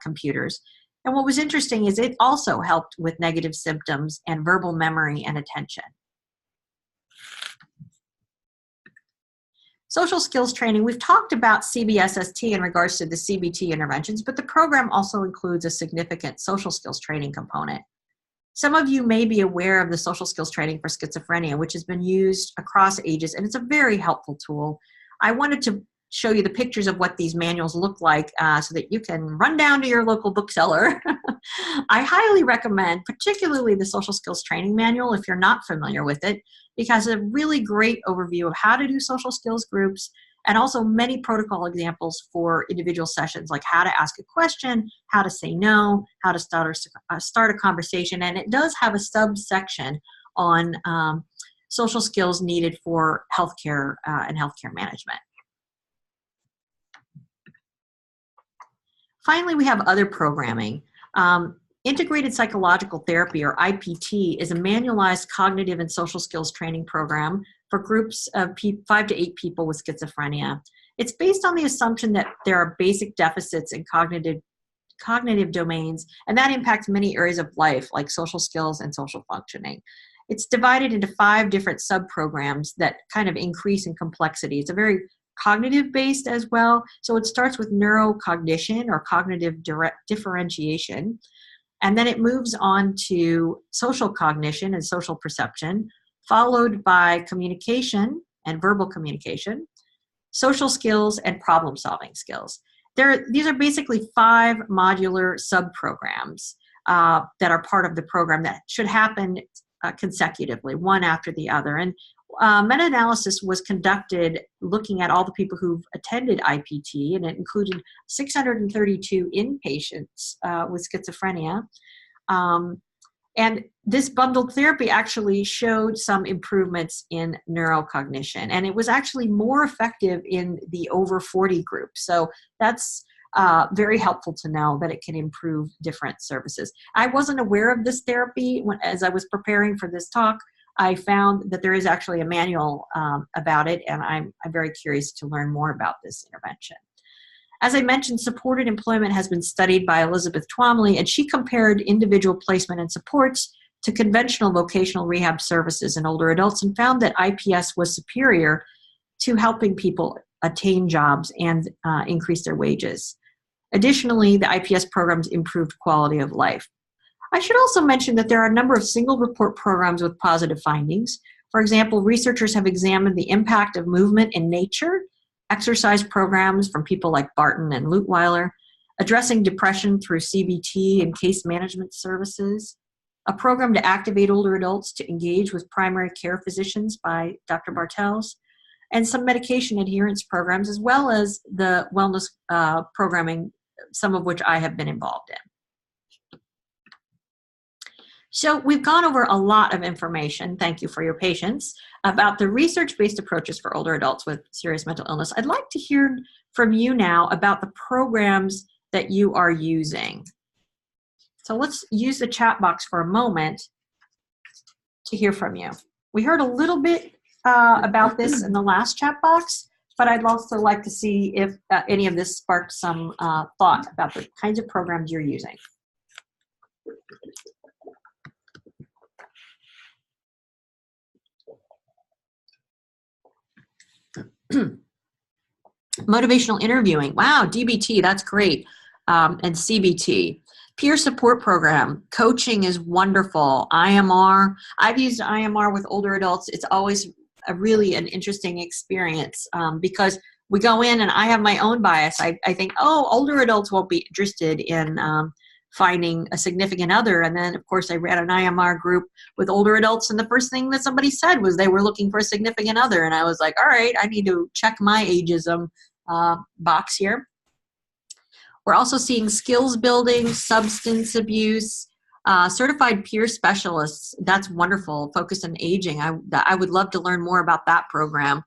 computers. And what was interesting is it also helped with negative symptoms and verbal memory and attention. Social skills training, we've talked about CBSST in regards to the CBT interventions, but the program also includes a significant social skills training component. Some of you may be aware of the social skills training for schizophrenia, which has been used across ages, and it's a very helpful tool. I wanted to show you the pictures of what these manuals look like so that you can run down to your local bookseller. I highly recommend, particularly the social skills training manual if you're not familiar with it, because it's a really great overview of how to do social skills groups and also many protocol examples for individual sessions, like how to ask a question, how to say no, how to start a conversation. And it does have a subsection on social skills needed for healthcare and healthcare management. Finally, we have other programming. Integrated Psychological Therapy, or IPT, is a manualized cognitive and social skills training program for groups of 5 to 8 people with schizophrenia. It's based on the assumption that there are basic deficits in cognitive domains, and that impacts many areas of life, like social skills and social functioning. It's divided into 5 different sub-programs that kind of increase in complexity. It's a very cognitive-based as well. So it starts with neurocognition, or cognitive differentiation. And then it moves on to social cognition and social perception, followed by communication and verbal communication, social skills, and problem-solving skills. These are basically 5 modular sub-programs that are part of the program that should happen consecutively, one after the other. And meta-analysis was conducted looking at all the people who've attended IPT, and it included 632 inpatients with schizophrenia. And this bundled therapy actually showed some improvements in neurocognition, and it was actually more effective in the over 40 group. So that's very helpful to know that it can improve different services. I wasn't aware of this therapy as I was preparing for this talk. I found that there is actually a manual about it, and I'm very curious to learn more about this intervention. As I mentioned, supported employment has been studied by Elizabeth Twomley, and she compared individual placement and supports to conventional vocational rehab services in older adults, and found that IPS was superior to helping people attain jobs and increase their wages. Additionally, the IPS programs improved quality of life. I should also mention that there are a number of single report programs with positive findings. For example, researchers have examined the impact of movement in nature, exercise programs from people like Barton and Lutweiler, addressing depression through CBT and case management services, a program to activate older adults to engage with primary care physicians by Dr. Bartels, and some medication adherence programs, as well as the wellness programming, some of which I have been involved in. So we've gone over a lot of information, thank you for your patience, about the research-based approaches for older adults with serious mental illness. I'd like to hear from you now about the programs that you are using. So let's use the chat box for a moment to hear from you. We heard a little bit about this in the last chat box, but I'd also like to see if any of this sparked some thought about the kinds of programs you're using. Motivational interviewing. Wow, DBT, that's great. And CBT. Peer support program. Coaching is wonderful. IMR. I've used IMR with older adults. It's always really an interesting experience because we go in and I have my own bias. I think, oh, older adults won't be interested in finding a significant other. And then, of course, I ran an IMR group with older adults, and the first thing that somebody said was they were looking for a significant other. And I was like, all right, I need to check my ageism box here. We're also seeing skills building, substance abuse, certified peer specialists. That's wonderful. Focused on aging. I would love to learn more about that program.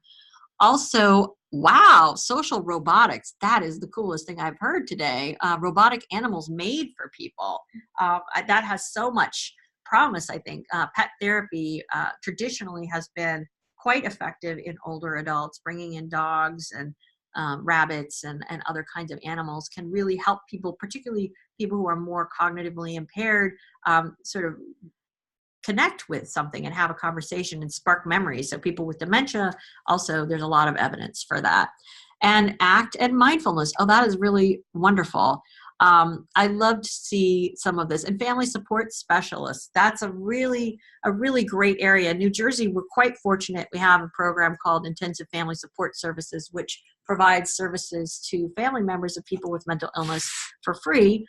Also, wow, social robotics. That is the coolest thing I've heard today. Robotic animals made for people. That has so much promise, I think. Pet therapy traditionally has been quite effective in older adults. Bringing in dogs and rabbits and other kinds of animals can really help people, particularly people who are more cognitively impaired, sort of connect with something and have a conversation and spark memories. So people with dementia, also, there's a lot of evidence for that. And ACT and mindfulness. Oh, that is really wonderful. I love to see some of this. And family support specialists. That's a really great area. In New Jersey, we're quite fortunate. We have a program called Intensive Family Support Services, which provides services to family members of people with mental illness for free.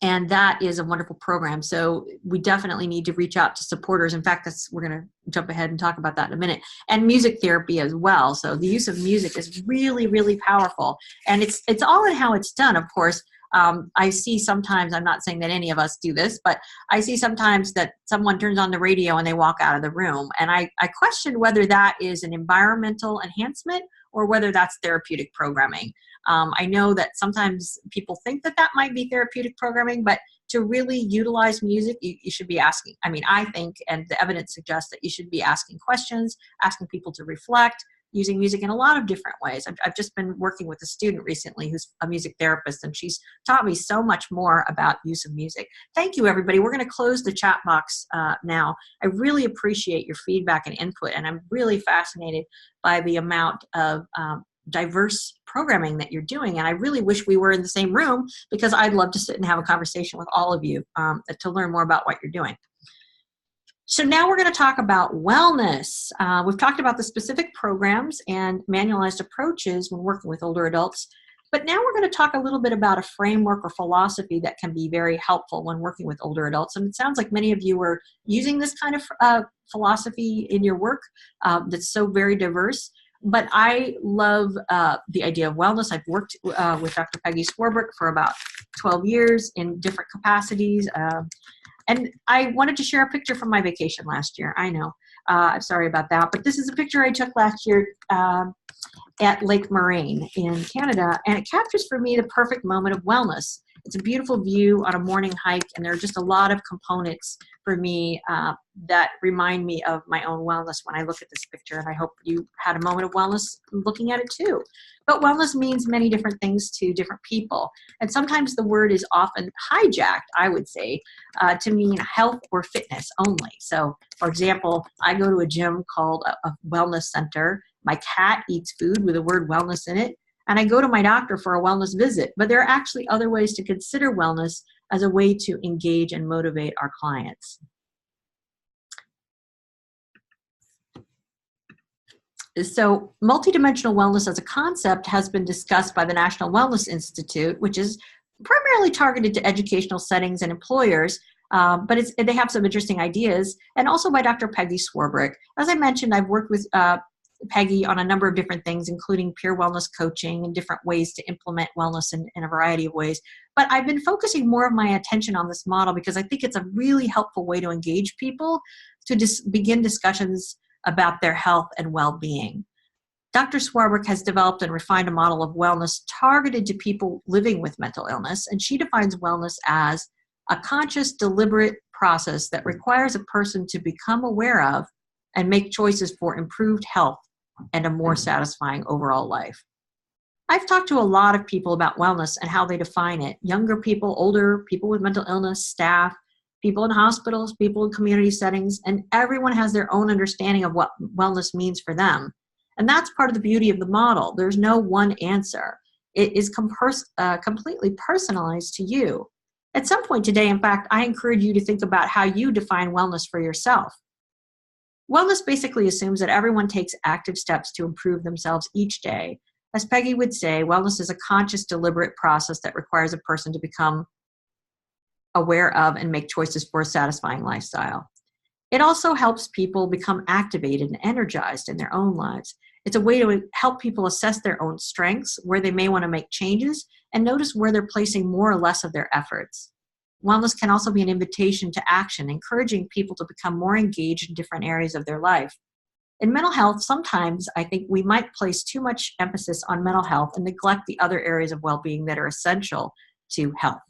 And that is a wonderful program. So we definitely need to reach out to supporters. In fact, we're going to jump ahead and talk about that in a minute. And music therapy as well. So the use of music is really, really powerful. And it's all in how it's done, of course. I see sometimes, I'm not saying that any of us do this, but I see sometimes that someone turns on the radio and they walk out of the room. And I question whether that is an environmental enhancement or whether that's therapeutic programming. I know that sometimes people think that that might be therapeutic programming, but to really utilize music, you should be asking. I mean, I think, and the evidence suggests that you should be asking questions, asking people to reflect, using music in a lot of different ways. I've just been working with a student recently who's a music therapist, and she's taught me so much more about use of music. Thank you, everybody. We're going to close the chat box now. I really appreciate your feedback and input, and I'm really fascinated by the amount of diverse programming that you're doing. And I really wish we were in the same room, because I'd love to sit and have a conversation with all of you to learn more about what you're doing. So now we're going to talk about wellness. We've talked about the specific programs and manualized approaches when working with older adults, but now we're going to talk a little bit about a framework or philosophy that can be very helpful when working with older adults. And it sounds like many of you are using this kind of philosophy in your work that's so very diverse. But I love the idea of wellness. I've worked with Dr. Peggy Swarbrick for about 12 years in different capacities. And I wanted to share a picture from my vacation last year. I know, I'm sorry about that. But this is a picture I took last year at Lake Moraine in Canada. And it captures for me the perfect moment of wellness. It's a beautiful view on a morning hike. And there are just a lot of components for me that remind me of my own wellness when I look at this picture. And I hope you had a moment of wellness looking at it too. But wellness means many different things to different people. And sometimes the word is often hijacked, I would say, to mean health or fitness only. So, for example, I go to a gym called a wellness center. My cat eats food with the word wellness in it. And I go to my doctor for a wellness visit. But there are actually other ways to consider wellness as a way to engage and motivate our clients. So multidimensional wellness as a concept has been discussed by the National Wellness Institute, which is primarily targeted to educational settings and employers, but they have some interesting ideas, and also by Dr. Peggy Swarbrick. As I mentioned, I've worked with Peggy on a number of different things, including peer wellness coaching and different ways to implement wellness in a variety of ways. But I've been focusing more of my attention on this model because I think it's a really helpful way to engage people to begin discussions about their health and well-being. Dr. Swarbrick has developed and refined a model of wellness targeted to people living with mental illness, and she defines wellness as a conscious, deliberate process that requires a person to become aware of and make choices for improved health and a more satisfying overall life. I've talked to a lot of people about wellness and how they define it. Younger people, older, people with mental illness, staff, people in hospitals, people in community settings, and everyone has their own understanding of what wellness means for them. And that's part of the beauty of the model. There's no one answer. It is completely personalized to you. At some point today, in fact, I encourage you to think about how you define wellness for yourself. Wellness basically assumes that everyone takes active steps to improve themselves each day. As Peggy would say, wellness is a conscious, deliberate process that requires a person to become aware of and make choices for a satisfying lifestyle. It also helps people become activated and energized in their own lives. It's a way to help people assess their own strengths, where they may want to make changes, and notice where they're placing more or less of their efforts. Wellness can also be an invitation to action, encouraging people to become more engaged in different areas of their life. In mental health, sometimes I think we might place too much emphasis on mental health and neglect the other areas of well-being that are essential to health.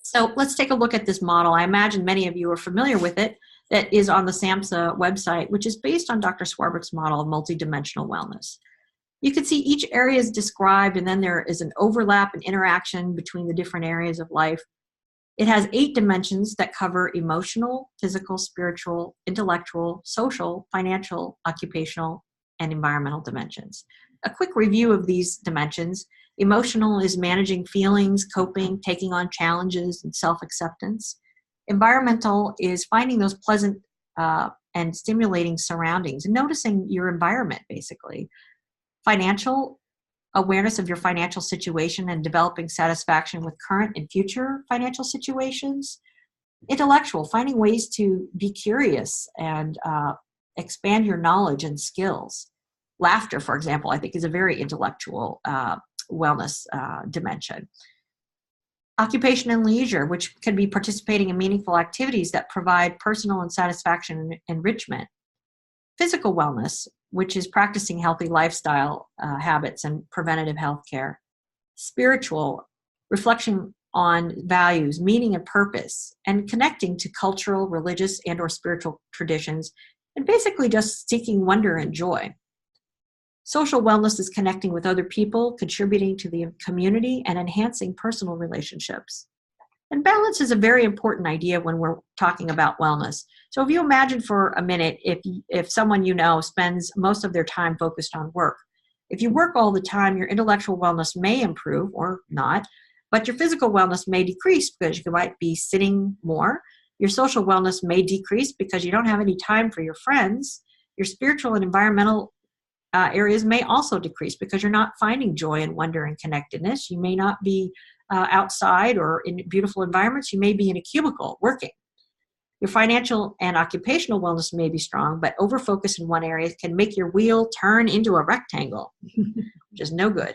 So let's take a look at this model. I imagine many of you are familiar with it. That is on the SAMHSA website, which is based on Dr. Swarbrick's model of multidimensional wellness. You can see each area is described, and then there is an overlap and interaction between the different areas of life. It has 8 dimensions that cover emotional, physical, spiritual, intellectual, social, financial, occupational, and environmental dimensions. A quick review of these dimensions. Emotional is managing feelings, coping, taking on challenges, and self-acceptance. Environmental is finding those pleasant and stimulating surroundings and noticing your environment, basically. Financial awareness of your financial situation and developing satisfaction with current and future financial situations. Intellectual, finding ways to be curious and expand your knowledge and skills. Laughter, for example, I think is a very intellectual wellness dimension. Occupation and leisure, which can be participating in meaningful activities that provide personal and satisfaction and enrichment. Physical wellness, which is practicing healthy lifestyle habits and preventative health care. Spiritual, reflection on values, meaning and purpose, and connecting to cultural, religious, and or spiritual traditions, and basically just seeking wonder and joy. Social wellness is connecting with other people, contributing to the community, and enhancing personal relationships. And balance is a very important idea when we're talking about wellness. So if you imagine for a minute, if someone you know spends most of their time focused on work, if you work all the time, your intellectual wellness may improve or not, but your physical wellness may decrease because you might be sitting more. Your social wellness may decrease because you don't have any time for your friends. Your spiritual and environmental areas may also decrease because you're not finding joy and wonder and connectedness. You may not be outside or in beautiful environments. You may be in a cubicle working. Your financial and occupational wellness may be strong, but overfocus in one area can make your wheel turn into a rectangle, which is no good.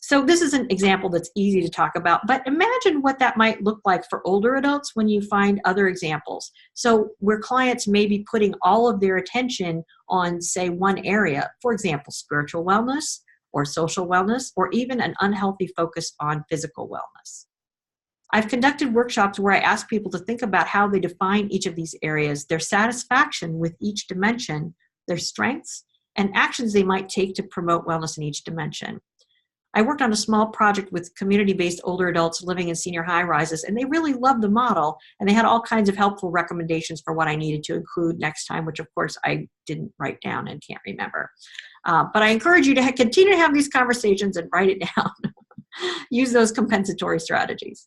So this is an example that's easy to talk about, but imagine what that might look like for older adults when you find other examples. So where clients may be putting all of their attention on, say, one area, for example, spiritual wellness or social wellness, or even an unhealthy focus on physical wellness. I've conducted workshops where I ask people to think about how they define each of these areas, their satisfaction with each dimension, their strengths, and actions they might take to promote wellness in each dimension. I worked on a small project with community-based older adults living in senior high-rises, and they really loved the model, and they had all kinds of helpful recommendations for what I needed to include next time, which of course I didn't write down and can't remember. But I encourage you to continue to have these conversations and write it down. Use those compensatory strategies.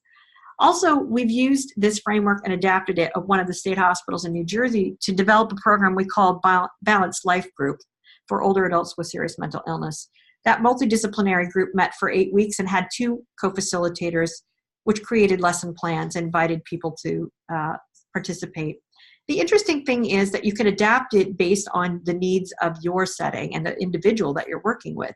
Also, we've used this framework and adapted it at one of the state hospitals in New Jersey to develop a program we call Balanced Life Group for older adults with serious mental illness. That multidisciplinary group met for 8 weeks and had 2 co-facilitators, which created lesson plans and invited people to participate. The interesting thing is that you can adapt it based on the needs of your setting and the individual that you're working with.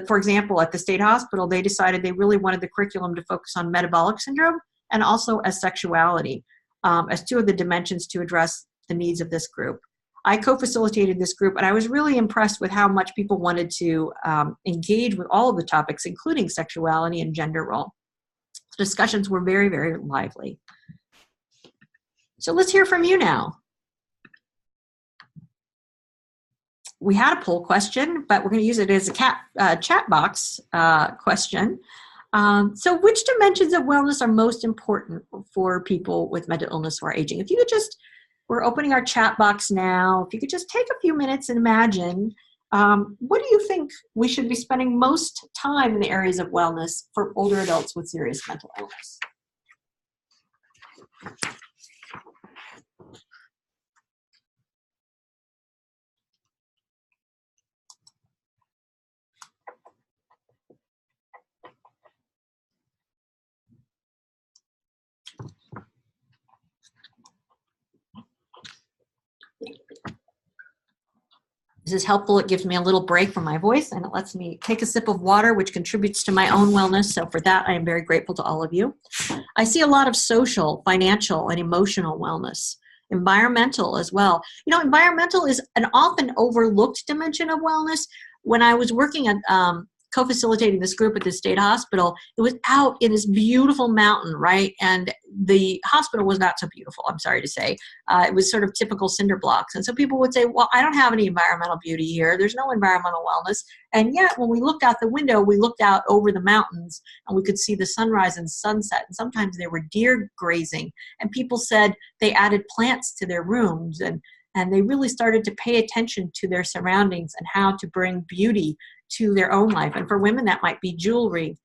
For example, at the state hospital, they decided they really wanted the curriculum to focus on metabolic syndrome and also as sexuality as 2 of the dimensions to address the needs of this group. I co-facilitated this group, and I was really impressed with how much people wanted to engage with all of the topics, including sexuality and gender role. Discussions were very, very lively. So let's hear from you now. We had a poll question, but we're going to use it as a chat box question. So which dimensions of wellness are most important for people with mental illness who are aging? If you could just, we're opening our chat box now. If you could just take a few minutes and imagine, what do you think we should be spending most time in the areas of wellness for older adults with serious mental illness? This is helpful. It gives me a little break from my voice, and it lets me take a sip of water, which contributes to my own wellness. So for that, I am very grateful to all of you. I see a lot of social, financial, and emotional wellness. Environmental as well. You know, environmental is an often overlooked dimension of wellness. When I was working at co-facilitating this group at the state hospital, it was out in this beautiful mountain, right? And the hospital was not so beautiful, I'm sorry to say. It was sort of typical cinder blocks. And so people would say, well, I don't have any environmental beauty here. There's no environmental wellness. And yet when we looked out the window, we looked out over the mountains and we could see the sunrise and sunset. And sometimes there were deer grazing. And people said they added plants to their rooms, and they really started to pay attention to their surroundings and how to bring beauty to their own life. And for women, that might be jewelry.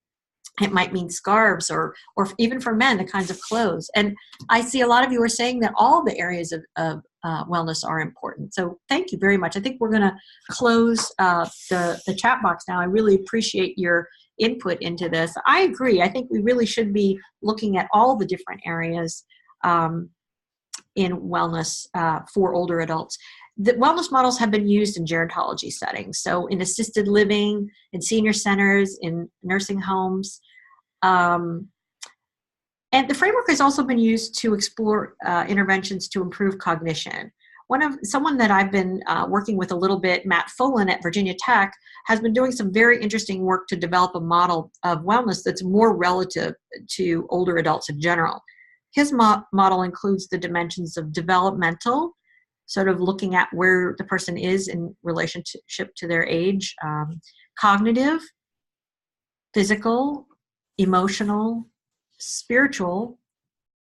It might mean scarves, or even for men, the kinds of clothes. And I see a lot of you are saying that all the areas of wellness are important. So thank you very much. I think we're going to close the chat box now. I really appreciate your input into this. I agree. I think we really should be looking at all the different areas in wellness for older adults. The wellness models have been used in gerontology settings, so in assisted living, in senior centers, in nursing homes. And the framework has also been used to explore interventions to improve cognition. Someone that I've been working with a little bit, Matt Folan at Virginia Tech, has been doing some very interesting work to develop a model of wellness that's more relative to older adults in general. His model includes the dimensions of developmental, sort of looking at where the person is in relationship to their age, cognitive, physical, emotional, spiritual,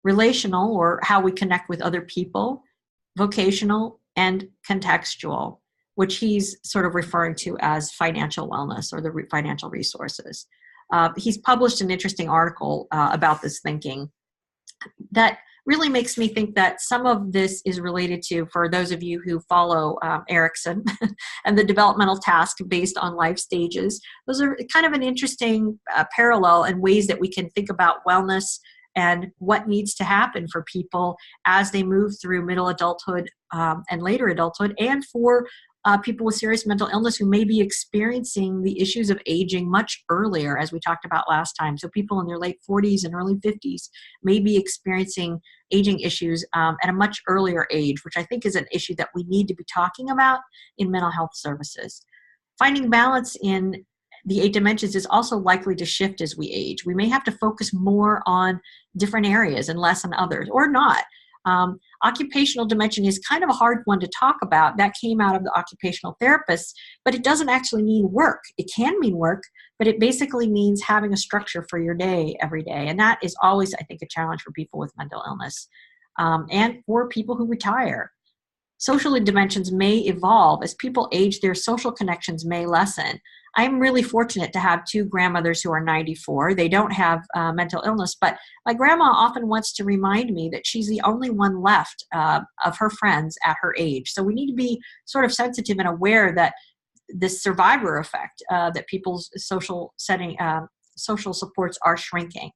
relational, or how we connect with other people, vocational, and contextual, which he's sort of referring to as financial wellness or the financial resources. He's published an interesting article about this thinking that really makes me think that some of this is related to, for those of you who follow Erikson and the developmental task based on life stages, those are kind of an interesting parallel and ways that we can think about wellness and what needs to happen for people as they move through middle adulthood and later adulthood, and for people with serious mental illness who may be experiencing the issues of aging much earlier, as we talked about last time. So people in their late 40s and early 50s may be experiencing aging issues at a much earlier age, which I think is an issue that we need to be talking about in mental health services. Finding balance in the 8 dimensions is also likely to shift as we age. We may have to focus more on different areas and less on others, or not. Occupational dimension is kind of a hard one to talk about. That came out of the occupational therapists, but it doesn't actually mean work. It can mean work, but it basically means having a structure for your day every day. And that is always, I think, a challenge for people with mental illness and for people who retire. Social dimensions may evolve. As people age, their social connections may lessen. I'm really fortunate to have 2 grandmothers who are 94. They don't have mental illness, but my grandma often wants to remind me that she's the only one left of her friends at her age. So we need to be sort of sensitive and aware that this survivor effect, that people's social supports are shrinking.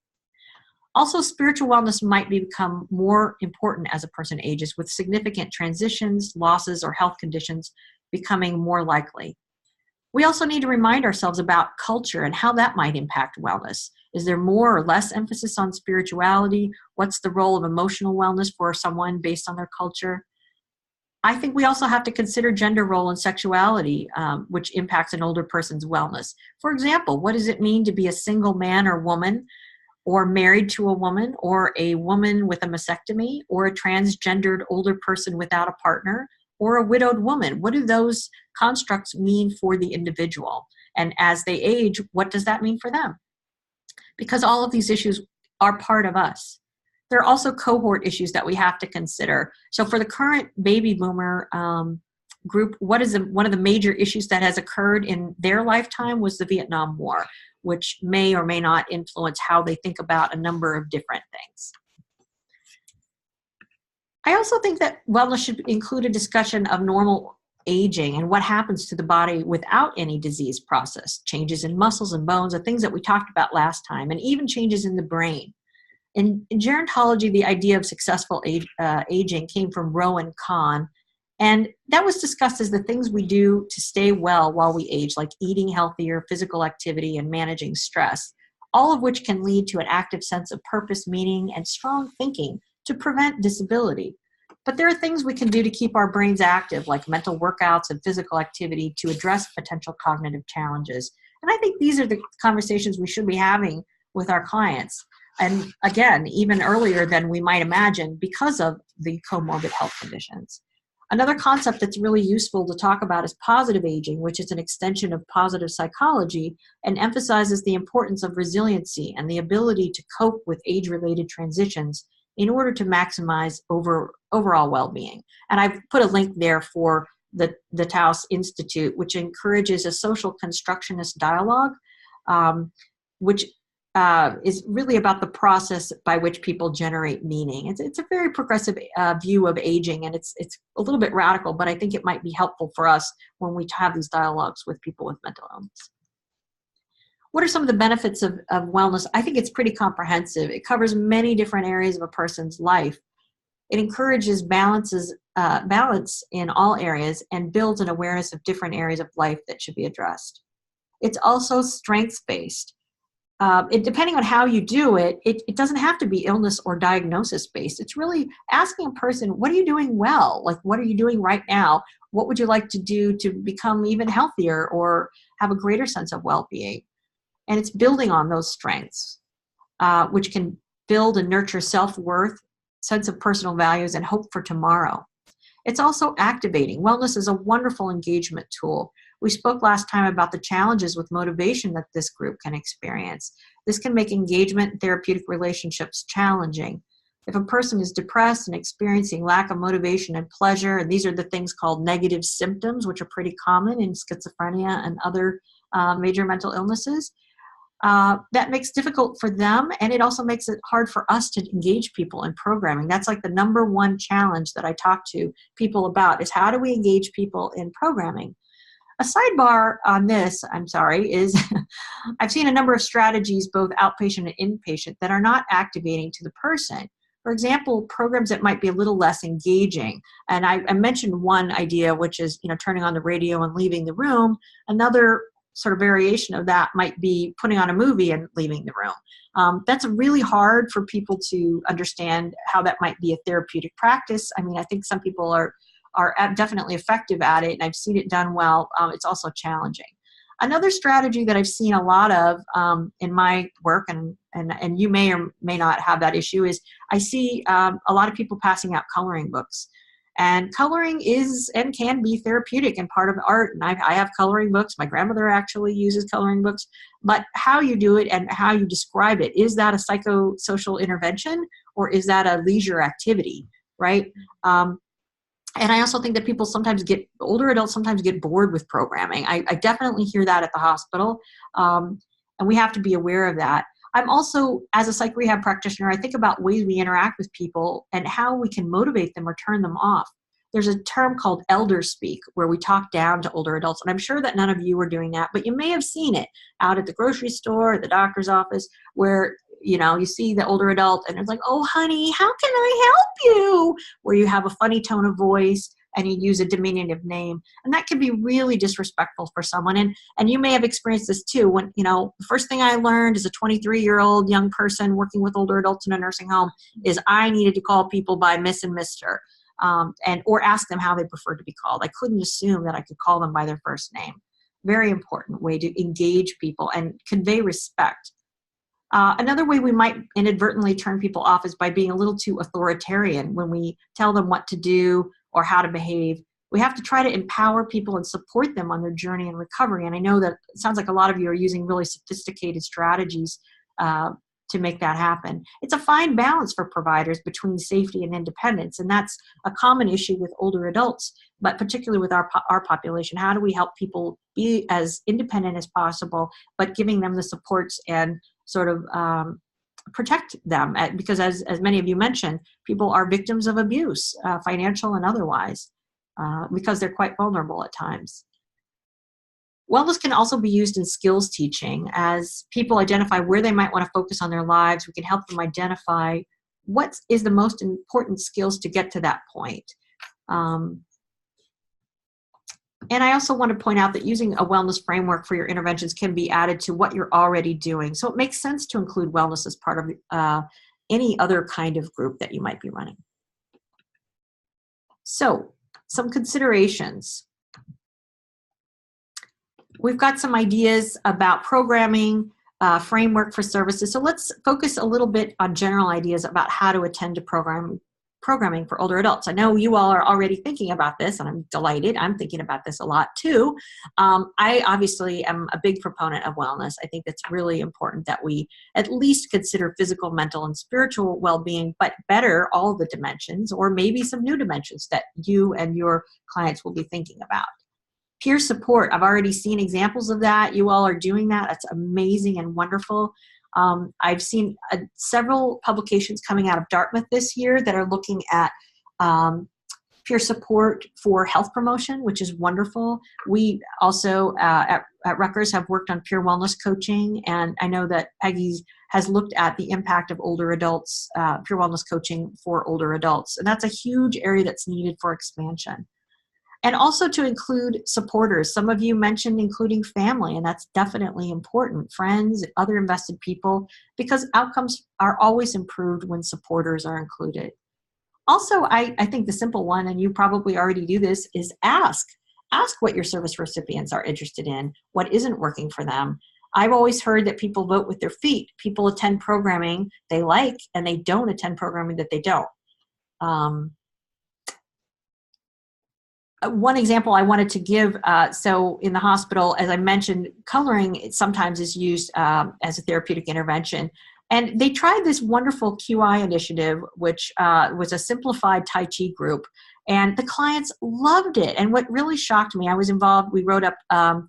Also, spiritual wellness might become more important as a person ages, with significant transitions, losses, or health conditions becoming more likely. We also need to remind ourselves about culture and how that might impact wellness. Is there more or less emphasis on spirituality? What's the role of emotional wellness for someone based on their culture? I think we also have to consider gender role and sexuality, which impacts an older person's wellness. For example, what does it mean to be a single man or woman, or married to a woman, or a woman with a mastectomy, or a transgendered older person without a partner, or a widowed woman? What do those constructs mean for the individual? And as they age, what does that mean for them? Because all of these issues are part of us. There are also cohort issues that we have to consider. So for the current baby boomer group, one of the major issues that has occurred in their lifetime was the Vietnam War, which may or may not influence how they think about a number of different things. I also think that wellness should include a discussion of normal aging and what happens to the body without any disease process, changes in muscles and bones, the things that we talked about last time, and even changes in the brain. In gerontology, the idea of successful aging came from Rowan Kahn, and that was discussed as the things we do to stay well while we age, like eating healthier, physical activity, and managing stress, all of which can lead to an active sense of purpose, meaning, and strong thinking to prevent disability. But there are things we can do to keep our brains active, like mental workouts and physical activity, to address potential cognitive challenges. And I think these are the conversations we should be having with our clients. And again, even earlier than we might imagine because of the comorbid health conditions. Another concept that's really useful to talk about is positive aging, which is an extension of positive psychology and emphasizes the importance of resiliency and the ability to cope with age-related transitions in order to maximize overall well-being. And I've put a link there for the Taos Institute, which encourages a social constructionist dialogue, which is really about the process by which people generate meaning. It's a very progressive view of aging, and it's a little bit radical, but I think it might be helpful for us when we have these dialogues with people with mental illness. What are some of the benefits of wellness? I think it's pretty comprehensive. It covers many different areas of a person's life. It encourages balance in all areas and builds an awareness of different areas of life that should be addressed. It's also strengths-based. Depending on how you do it, it doesn't have to be illness or diagnosis based. It's really asking a person, what are you doing well? Like, what are you doing right now? What would you like to do to become even healthier or have a greater sense of well-being? And it's building on those strengths, which can build and nurture self-worth, sense of personal values, and hope for tomorrow. It's also activating. Wellness is a wonderful engagement tool. We spoke last time about the challenges with motivation that this group can experience. This can make engagement and therapeutic relationships challenging. If a person is depressed and experiencing lack of motivation and pleasure, and these are the things called negative symptoms, which are pretty common in schizophrenia and other major mental illnesses, that makes it difficult for them, and it also makes it hard for us to engage people in programming. That's like the number one challenge that I talk to people about, is how do we engage people in programming? A sidebar on this, is I've seen a number of strategies, both outpatient and inpatient, that are not activating to the person. For example, programs that might be a little less engaging. And I mentioned one idea, which is, turning on the radio and leaving the room. Another sort of variation of that might be putting on a movie and leaving the room. That's really hard for people to understand how that might be a therapeutic practice. I mean, I think some people are definitely effective at it, and I've seen it done well. It's also challenging. Another strategy that I've seen a lot of in my work, and you may or may not have that issue, is I see a lot of people passing out coloring books. And coloring is and can be therapeutic and part of art. And I have coloring books. My grandmother actually uses coloring books. But how you do it and how you describe it, is that a psychosocial intervention or is that a leisure activity, right? And I also think that older adults sometimes get bored with programming. I definitely hear that at the hospital. And we have to be aware of that. I'm also, as a psych rehab practitioner, I think about ways we interact with people and how we can motivate them or turn them off. There's a term called elder speak, where we talk down to older adults. And I'm sure that none of you are doing that, but you may have seen it out at the grocery store, at the doctor's office, where you see the older adult and it's like, oh, honey, how can I help you? Where you have a funny tone of voice and you use a diminutive name. And that can be really disrespectful for someone. And you may have experienced this too. When, the first thing I learned as a 23-year-old young person working with older adults in a nursing home is I needed to call people by Miss and Mr. Or ask them how they preferred to be called. I couldn't assume that I could call them by their first name. Very important way to engage people and convey respect. Another way we might inadvertently turn people off is by being a little too authoritarian when we tell them what to do or how to behave. We have to try to empower people and support them on their journey in recovery. And I know that it sounds like a lot of you are using really sophisticated strategies to make that happen. It's a fine balance for providers between safety and independence. And that's a common issue with older adults, but particularly with our population. How do we help people be as independent as possible, but giving them the supports and sort of protect them? Because as many of you mentioned, people are victims of abuse, financial and otherwise, because they're quite vulnerable at times. Wellness can also be used in skills teaching. As people identify where they might want to focus on their lives, we can help them identify what is the most important skills to get to that point. And I also want to point out that using a wellness framework for your interventions can be added to what you're already doing. So it makes sense to include wellness as part of any other kind of group that you might be running. So, some considerations. We've got some ideas about programming, framework for services. So let's focus a little bit on general ideas about how to attend to programming for older adults. I know you all are already thinking about this, and I'm delighted. I'm thinking about this a lot too. I obviously am a big proponent of wellness. I think it's really important that we at least consider physical, mental, and spiritual well-being, but better all the dimensions, or maybe some new dimensions that you and your clients will be thinking about. Peer support, I've already seen examples of that. You all are doing that. That's amazing and wonderful. I've seen several publications coming out of Dartmouth this year that are looking at peer support for health promotion, which is wonderful. We also at Rutgers have worked on peer wellness coaching, and I know that Peggy has looked at the impact of older adults, peer wellness coaching for older adults, and that's a huge area that's needed for expansion. And also to include supporters. Some of you mentioned including family, and that's definitely important. Friends, other invested people, because outcomes are always improved when supporters are included. Also, I think the simple one, and you probably already do this, is ask. Ask what your service recipients are interested in, what isn't working for them. I've always heard that people vote with their feet. People attend programming they like, and they don't attend programming that they don't. One example I wanted to give, so in the hospital, as I mentioned, coloring sometimes is used as a therapeutic intervention. And they tried this wonderful QI initiative, which was a simplified Tai Chi group, and the clients loved it. And what really shocked me, I was involved, we wrote up a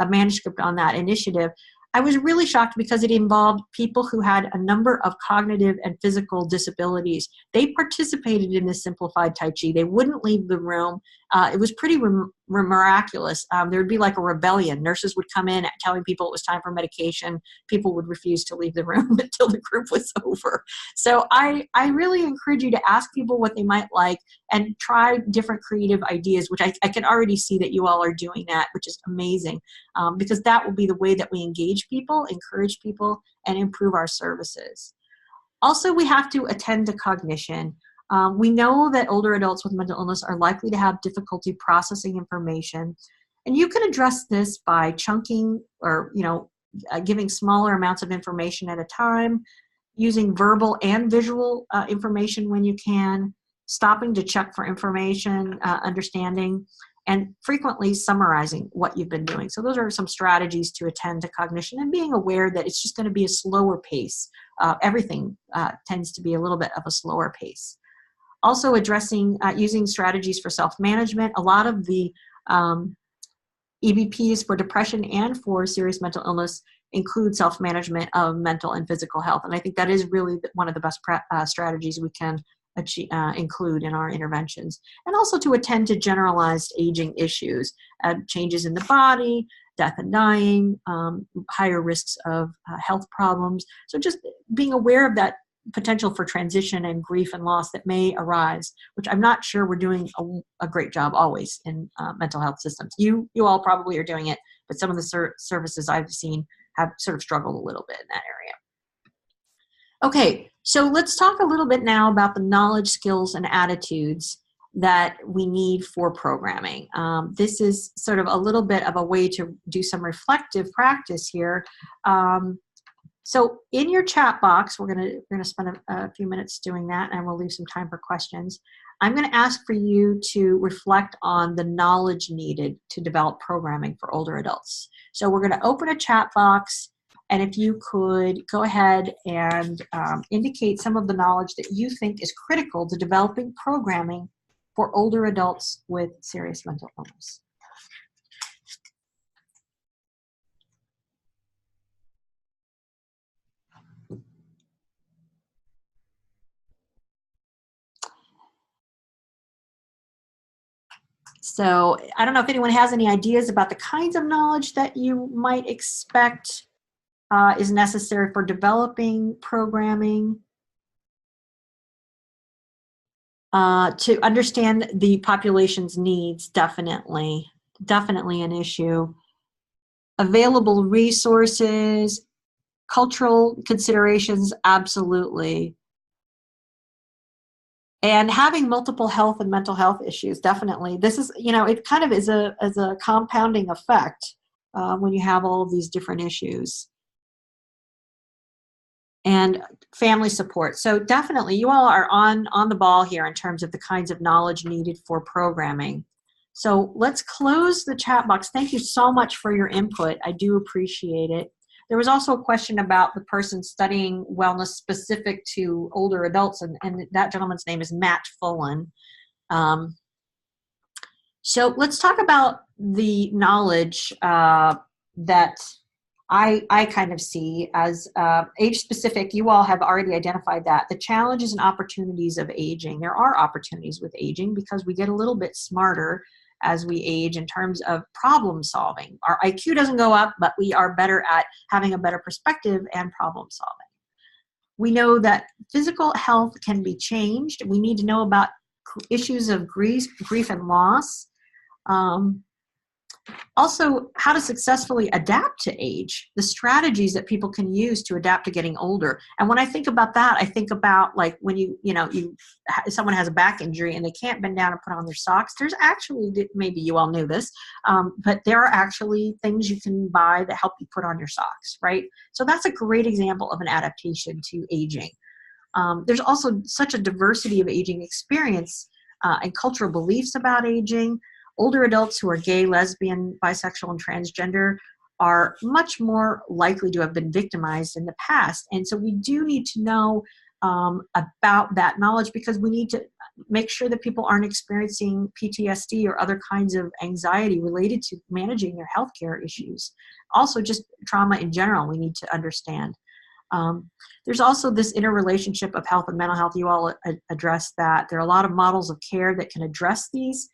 manuscript on that initiative. I was really shocked because it involved people who had a number of cognitive and physical disabilities. They participated in this simplified Tai Chi. They wouldn't leave the room. It was pretty miraculous. There would be like a rebellion. Nurses would come in telling people it was time for medication. People would refuse to leave the room until the group was over. So I really encourage you to ask people what they might like and try different creative ideas, which I can already see that you all are doing that, which is amazing, because that will be the way that we engage people, encourage people, and improve our services. Also, we have to attend to cognition. We know that older adults with mental illness are likely to have difficulty processing information, and you can address this by chunking or giving smaller amounts of information at a time, using verbal and visual information when you can, stopping to check for information, understanding, and frequently summarizing what you've been doing. So those are some strategies to attend to cognition, and being aware that it's just going to be a slower pace. Everything tends to be a little bit of a slower pace. Also addressing, using strategies for self-management. A lot of the EBPs for depression and for serious mental illness include self-management of mental and physical health. And I think that is really one of the best strategies we can include in our interventions. And also to attend to generalized aging issues, changes in the body, death and dying, higher risks of health problems. So just being aware of that potential for transition and grief and loss that may arise, which I'm not sure we're doing a great job always in mental health systems. You all probably are doing it, but some of the services I've seen have sort of struggled a little bit in that area. Okay, so let's talk a little bit now about the knowledge, skills, and attitudes that we need for programming. This is sort of a little bit of a way to do some reflective practice here. So in your chat box, we're gonna spend a few minutes doing that, and we'll leave some time for questions. I'm gonna ask for you to reflect on the knowledge needed to develop programming for older adults. So we're gonna open a chat box, and if you could go ahead and indicate some of the knowledge that you think is critical to developing programming for older adults with serious mental illness. So I don't know if anyone has any ideas about the kinds of knowledge that you might expect is necessary for developing programming. To understand the population's needs, definitely an issue. Available resources, cultural considerations, absolutely. And having multiple health and mental health issues, definitely. This is, it kind of is a compounding effect when you have all of these different issues. And family support. So definitely, you all are on the ball here in terms of the kinds of knowledge needed for programming. So let's close the chat box. Thank you so much for your input. I do appreciate it. There was also a question about the person studying wellness specific to older adults, and that gentleman's name is Matt Fullen. So let's talk about the knowledge that I kind of see as age specific. You all have already identified that. The challenges and opportunities of aging. There are opportunities with aging because we get a little bit smarter as we age in terms of problem solving. Our IQ doesn't go up, but we are better at having a better perspective and problem solving. We know that physical health can be changed. We need to know about issues of grief and loss. Also, how to successfully adapt to age, the strategies that people can use to adapt to getting older. And when I think about that, I think about like when someone has a back injury and they can't bend down and put on their socks. There's actually, maybe you all knew this, but there are actually things you can buy that help you put on your socks, right? So that's a great example of an adaptation to aging. There's also such a diversity of aging experience and cultural beliefs about aging. Older adults who are gay, lesbian, bisexual, and transgender are much more likely to have been victimized in the past. And so we do need to know about that knowledge, because we need to make sure that people aren't experiencing PTSD or other kinds of anxiety related to managing their healthcare issues. Also, just trauma in general, we need to understand. There's also this interrelationship of health and mental health. You all addressed that. There are a lot of models of care that can address these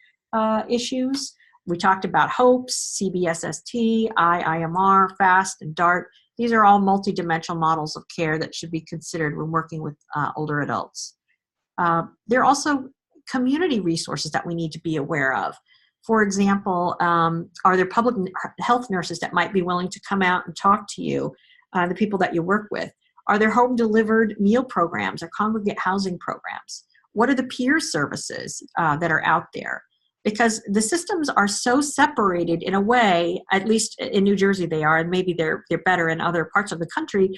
issues. We talked about HOPES, CBSST, IIMR, FAST, and DART. These are all multidimensional models of care that should be considered when working with older adults. There are also community resources that we need to be aware of. For example, are there public health nurses that might be willing to come out and talk to you, the people that you work with? Are there home-delivered meal programs or congregate housing programs? What are the peer services that are out there? Because the systems are so separated in a way, at least in New Jersey they are, and maybe they're better in other parts of the country.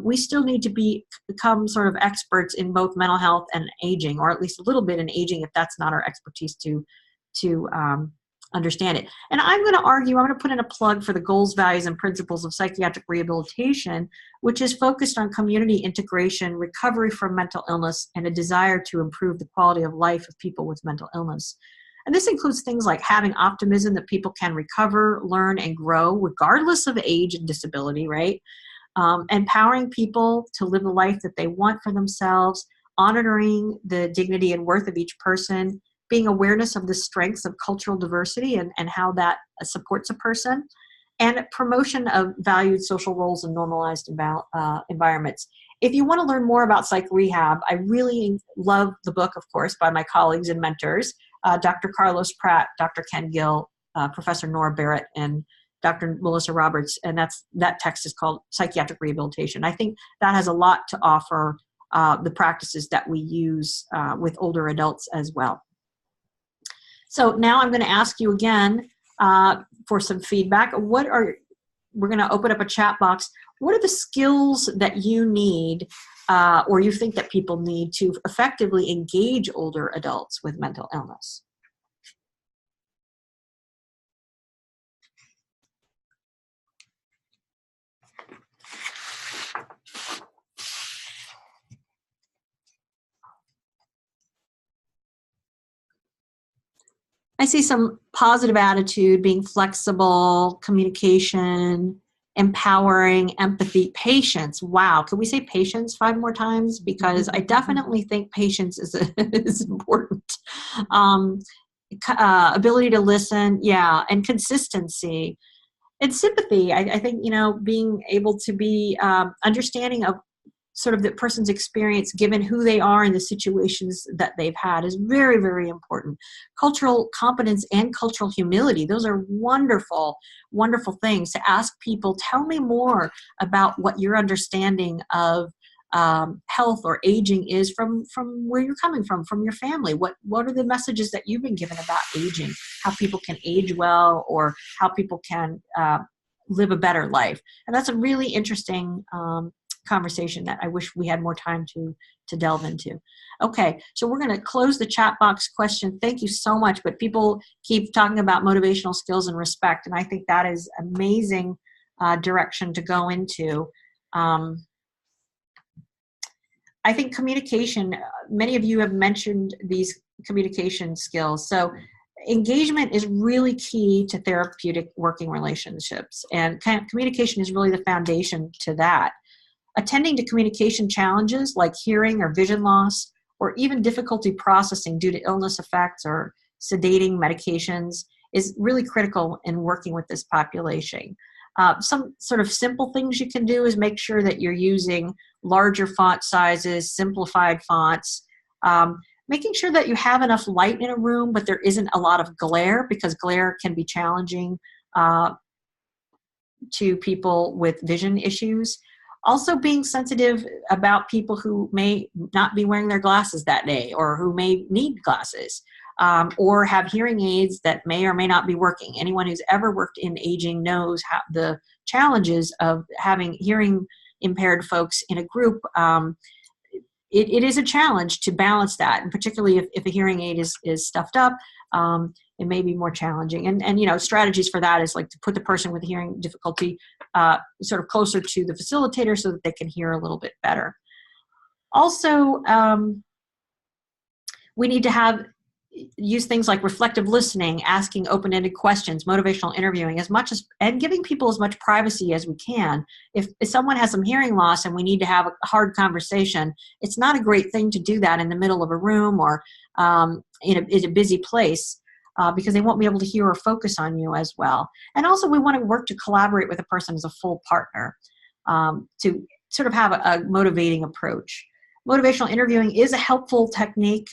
We still need to become sort of experts in both mental health and aging, or at least a little bit in aging if that's not our expertise to understand it. And I'm going to put in a plug for the goals, values, and principles of psychiatric rehabilitation, which is focused on community integration, recovery from mental illness, and a desire to improve the quality of life of people with mental illness. And this includes things like having optimism that people can recover, learn, and grow regardless of age and disability, right? Empowering people to live the life that they want for themselves, honoring the dignity and worth of each person, being awareness of the strengths of cultural diversity and how that supports a person, and promotion of valued social roles and normalized environments. If you want to learn more about psych rehab, I really love the book, of course, by my colleagues and mentors, Dr. Carlos Pratt, Dr. Ken Gill, Professor Nora Barrett, and Dr. Melissa Roberts, and that text is called Psychiatric Rehabilitation. I think that has a lot to offer the practices that we use with older adults as well. So now I'm going to ask you again for some feedback. We're going to open up a chat box. What are the skills that you need or you think that people need to effectively engage older adults with mental illness? I see some positive attitude, being flexible, communication, empowering, empathy, patience. Wow. Can we say patience 5 more times? Because I definitely think patience is important. Ability to listen. Yeah. And consistency and sympathy. I think, being able to be understanding of sort of the person's experience given who they are and the situations that they've had is very, very important. Cultural competence and cultural humility, those are wonderful, wonderful things to ask people. Tell me more about what your understanding of health or aging is from where you're coming from your family. What are the messages that you've been given about aging, how people can age well, or how people can live a better life. And that's a really interesting conversation that I wish we had more time to delve into. Okay, so we're going to close the chat box question. Thank you so much, but people keep talking about motivational skills and respect, and I think that is amazing direction to go into. I think communication, many of you have mentioned these communication skills. So engagement is really key to therapeutic working relationships, and communication is really the foundation to that. Attending to communication challenges like hearing or vision loss, or even difficulty processing due to illness effects or sedating medications is really critical in working with this population. Some sort of simple things you can do is make sure that you're using larger font sizes, simplified fonts, making sure that you have enough light in a room, but there isn't a lot of glare, because glare can be challenging to people with vision issues. Also being sensitive about people who may not be wearing their glasses that day, or who may need glasses, or have hearing aids that may or may not be working. Anyone who's ever worked in aging knows how the challenges of having hearing impaired folks in a group. It is a challenge to balance that, and particularly if a hearing aid is stuffed up, it may be more challenging. And strategies for that is like to put the person with hearing difficulty sort of closer to the facilitator so that they can hear a little bit better. Also, we need to use things like reflective listening, asking open-ended questions, motivational interviewing, and giving people as much privacy as we can. If someone has some hearing loss and we need to have a hard conversation, it's not a great thing to do that in the middle of a room or in a busy place, because they won't be able to hear or focus on you as well. And also we want to work to collaborate with a person as a full partner to sort of have a motivating approach. Motivational interviewing is a helpful technique.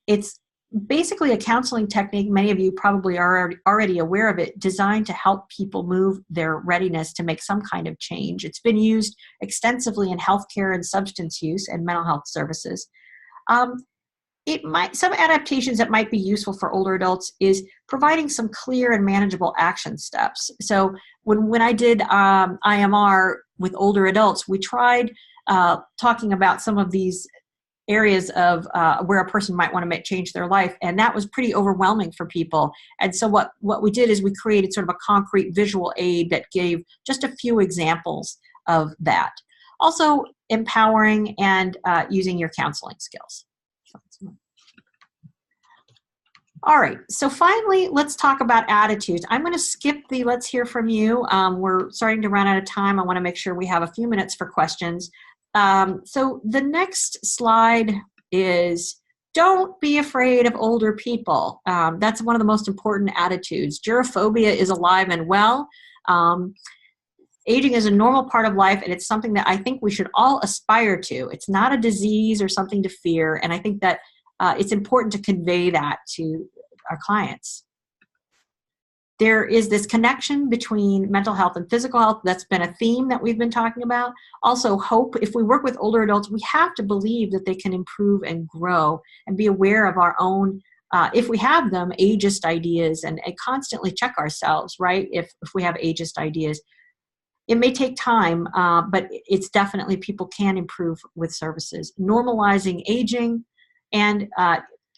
It's basically a counseling technique, many of you probably are already aware of it, designed to help people move their readiness to make some kind of change. It's been used extensively in healthcare and substance use and mental health services. Some adaptations that might be useful for older adults is providing some clear and manageable action steps. So when I did IMR with older adults, we tried talking about some of these areas of where a person might want to change their life, and that was pretty overwhelming for people. And so what we did is we created sort of a concrete visual aid that gave just a few examples of that. Also empowering and using your counseling skills. All right, so finally, let's talk about attitudes. I'm going to skip the let's hear from you. We're starting to run out of time. I want to make sure we have a few minutes for questions. So the next slide is, don't be afraid of older people. That's one of the most important attitudes. Gerophobia is alive and well. Aging is a normal part of life, and it's something that I think we should all aspire to. It's not a disease or something to fear, and I think that it's important to convey that to our clients. There is this connection between mental health and physical health. That's been a theme that we've been talking about. Also, hope. If we work with older adults, we have to believe that they can improve and grow and be aware of our own, if we have them, ageist ideas, and constantly check ourselves, right, if we have ageist ideas. It may take time, but it's definitely people can improve with services. Normalizing aging and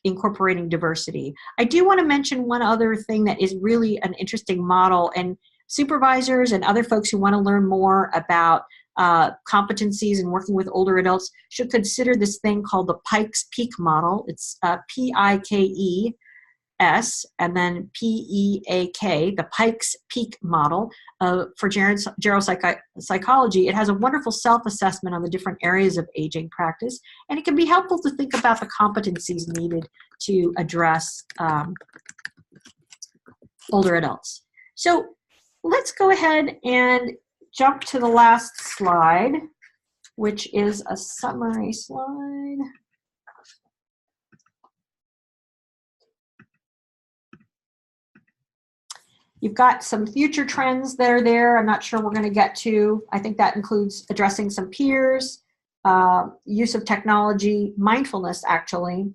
incorporating diversity. I do want to mention one other thing that is really an interesting model, and supervisors and other folks who want to learn more about competencies and working with older adults should consider this thing called the Pikes Peak model. It's Pikes and then Peak, the Pikes Peak model for geropsychology. It has a wonderful self-assessment on the different areas of aging practice, and it can be helpful to think about the competencies needed to address older adults. So let's go ahead and jump to the last slide, which is a summary slide. You've got some future trends that are there. I'm not sure we're going to get to. I think that includes addressing some peers, use of technology, mindfulness, actually,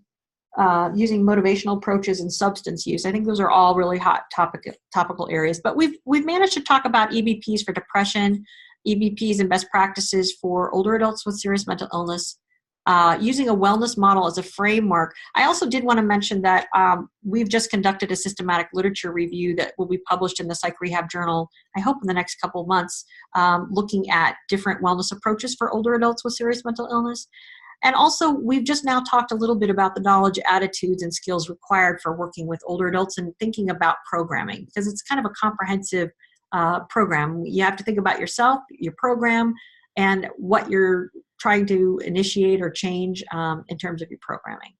using motivational approaches, and substance use. I think those are all really hot topical areas. But we've managed to talk about EBPs for depression, EBPs and best practices for older adults with serious mental illness, using a wellness model as a framework. I also did want to mention that we've just conducted a systematic literature review that will be published in the Psych Rehab Journal, I hope in the next couple of months, looking at different wellness approaches for older adults with serious mental illness. And also, we've just now talked a little bit about the knowledge, attitudes, and skills required for working with older adults and thinking about programming, because it's kind of a comprehensive program. You have to think about yourself, your program, and what you're trying to initiate or change in terms of your programming.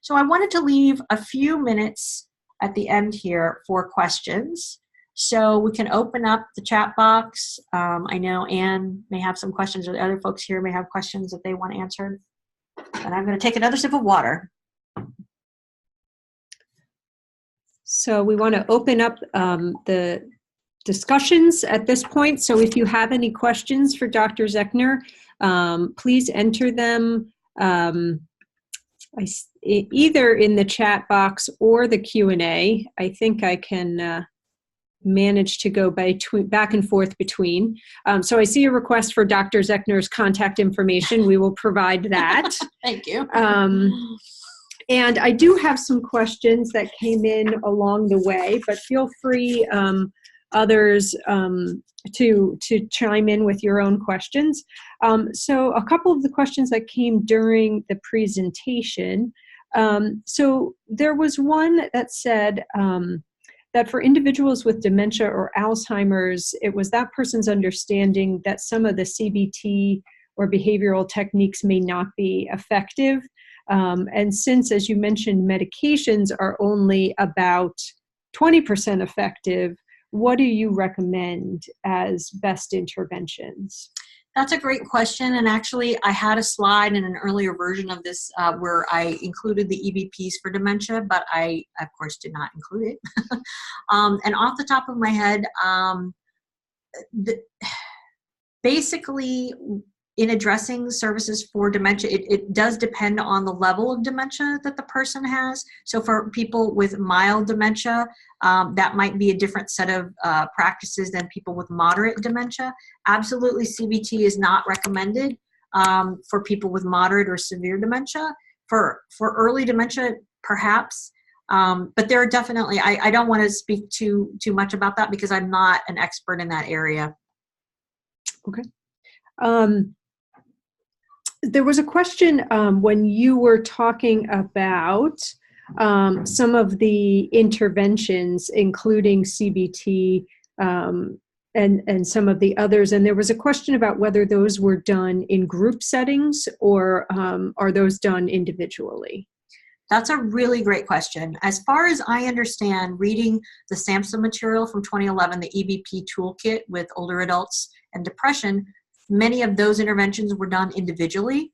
So I wanted to leave a few minutes at the end here for questions. So we can open up the chat box. I know Anne may have some questions, or the other folks here may have questions that they want answered. And I'm going to take another sip of water. So we want to open up the discussions at this point. So if you have any questions for Dr. Zechner, please enter them either in the chat box or the Q&A. I think I can manage to go back and forth between. So I see a request for Dr. Zechner's contact information. We will provide that. Thank you. And I do have some questions that came in along the way, but feel free, others, to chime in with your own questions. So a couple of the questions that came during the presentation. So there was one that said that for individuals with dementia or Alzheimer's, it was that person's understanding that some of the CBT or behavioral techniques may not be effective. And since, as you mentioned, medications are only about 20% effective, what do you recommend as best interventions? That's a great question. And actually, I had a slide in an earlier version of this where I included the EBPs for dementia, but I, of course, did not include it. And off the top of my head, basically, in addressing services for dementia, it does depend on the level of dementia that the person has. So for people with mild dementia, that might be a different set of practices than people with moderate dementia. Absolutely, CBT is not recommended for people with moderate or severe dementia. For early dementia, perhaps, but there are definitely, I don't want to speak too much about that because I'm not an expert in that area. Okay. There was a question when you were talking about some of the interventions, including CBT and some of the others, and there was a question about whether those were done in group settings or are those done individually? That's a really great question. As far as I understand, reading the SAMHSA material from 2011, the EBP toolkit with older adults and depression, many of those interventions were done individually,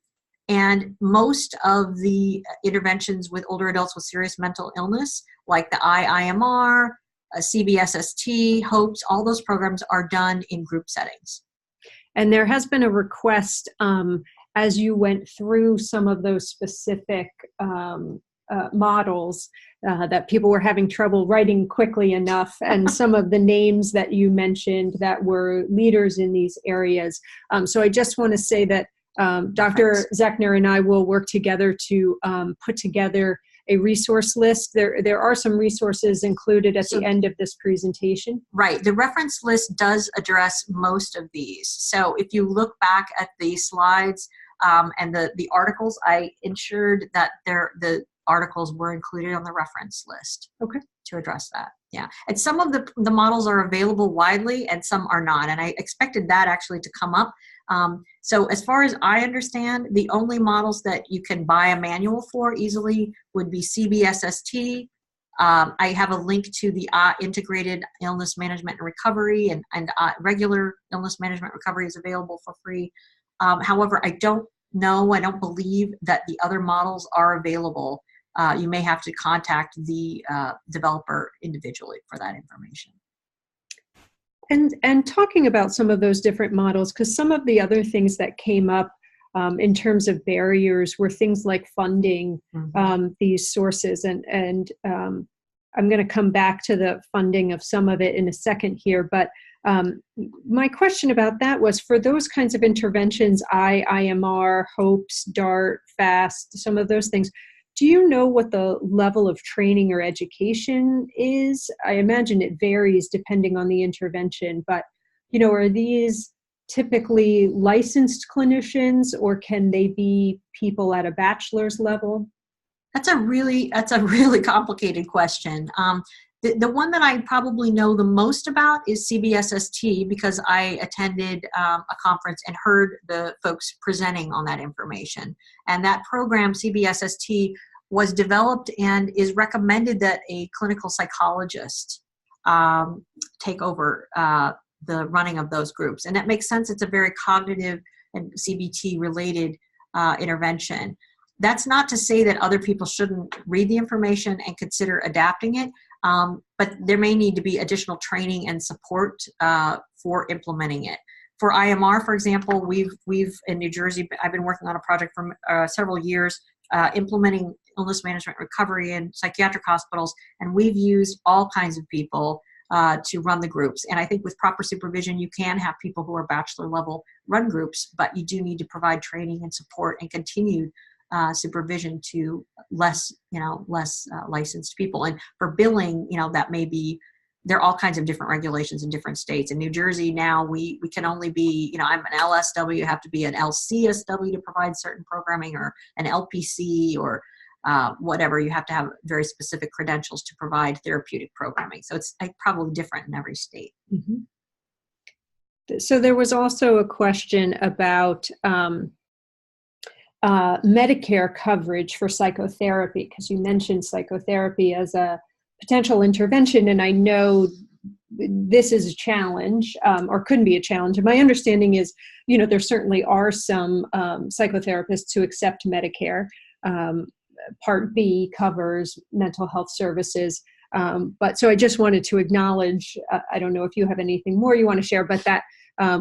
and most of the interventions with older adults with serious mental illness, like the IIMR, CBSST, HOPES, all those programs are done in group settings. And there has been a request as you went through some of those specific models that people were having trouble writing quickly enough, and some of the names that you mentioned that were leaders in these areas. So I just want to say that Dr. Zechner and I will work together to put together a resource list. There are some resources included at the end of this presentation. Right. The reference list does address most of these. So if you look back at the slides and the articles, I ensured that the articles were included on the reference list. Okay. To address that. Yeah. And some of the models are available widely and some are not. And I expected that actually to come up. So as far as I understand, the only models that you can buy a manual for easily would be CBSST. I have a link to the Integrated Illness Management and Recovery, and regular illness management recovery is available for free. However, I don't believe that the other models are available. You may have to contact the developer individually for that information. And talking about some of those different models, because some of the other things that came up in terms of barriers were things like funding these sources. And I'm going to come back to the funding of some of it in a second here. But my question about that was, for those kinds of interventions, IIMR, HOPES, DART, FAST, some of those things, do you know what the level of training or education is? I imagine it varies depending on the intervention, but, are these typically licensed clinicians, or can they be people at a bachelor's level? That's a really complicated question. The one that I probably know the most about is CBSST, because I attended a conference and heard the folks presenting on that information. And that program, CBSST, was developed and is recommended that a clinical psychologist take over the running of those groups. And that makes sense. It's a very cognitive and CBT related intervention. That's not to say that other people shouldn't read the information and consider adapting it, but there may need to be additional training and support for implementing it. For IMR, for example, we've in New Jersey, I've been working on a project for several years implementing illness management recovery in psychiatric hospitals, and we've used all kinds of people to run the groups. And I think with proper supervision, you can have people who are bachelor level run groups, but you do need to provide training and support and continued supervision to less licensed people. And for billing, that may be, there are all kinds of different regulations in different states. In New Jersey now, we can only be, I'm an LSW, you have to be an LCSW to provide certain programming, or an LPC, or whatever. You have to have very specific credentials to provide therapeutic programming. So it's probably different in every state. Mm-hmm. So there was also a question about Medicare coverage for psychotherapy, because you mentioned psychotherapy as a potential intervention, and I know this is a challenge, or couldn't be a challenge. And my understanding is, there certainly are some psychotherapists who accept Medicare. Part B covers mental health services. But so I just wanted to acknowledge, I don't know if you have anything more you want to share, but that